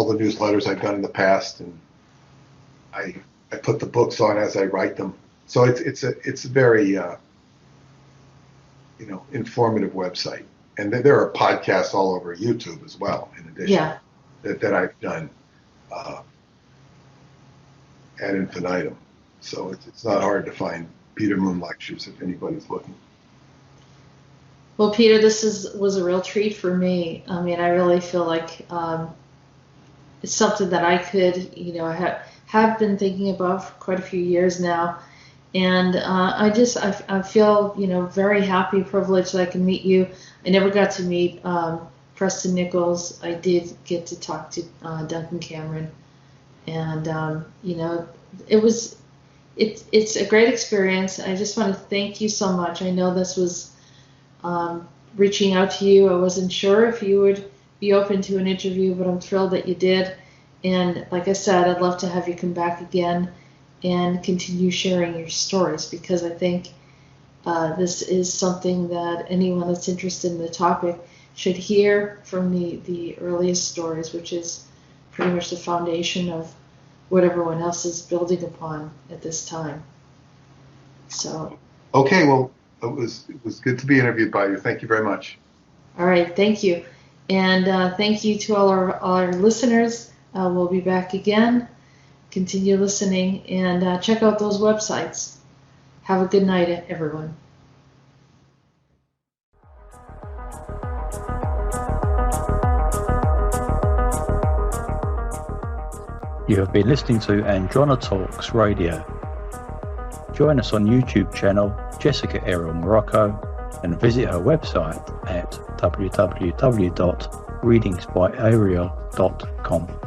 the newsletters I've done in the past, and I put the books on as I write them. So it's a very informative website. And there are podcasts all over YouTube as well, in addition, that I've done ad infinitum. So it's not hard to find Peter Moon lectures if anybody's looking. Well, Peter, this was a real treat for me. I mean, I really feel like it's something that I could, have been thinking about for quite a few years now. And I feel, very happy, privileged that I can meet you. I never got to meet Preston Nichols. I did get to talk to Duncan Cameron. And, it's a great experience. I just want to thank you so much. I know this was reaching out to you. I wasn't sure if you would be open to an interview, but I'm thrilled that you did. And like I said, I'd love to have you come back again and continue sharing your stories, because I think this is something that anyone that's interested in the topic should hear from the earliest stories, which is pretty much the foundation of what everyone else is building upon at this time. So. Okay, well, it was good to be interviewed by you. Thank you very much. All right, thank you. And thank you to all our listeners. We'll be back again. Continue listening and check out those websites. Have a good night, everyone. You have been listening to Andronetalks Radio. Join us on YouTube channel Jessica Arael Morocco and visit her website at www.readingsbyariel.com.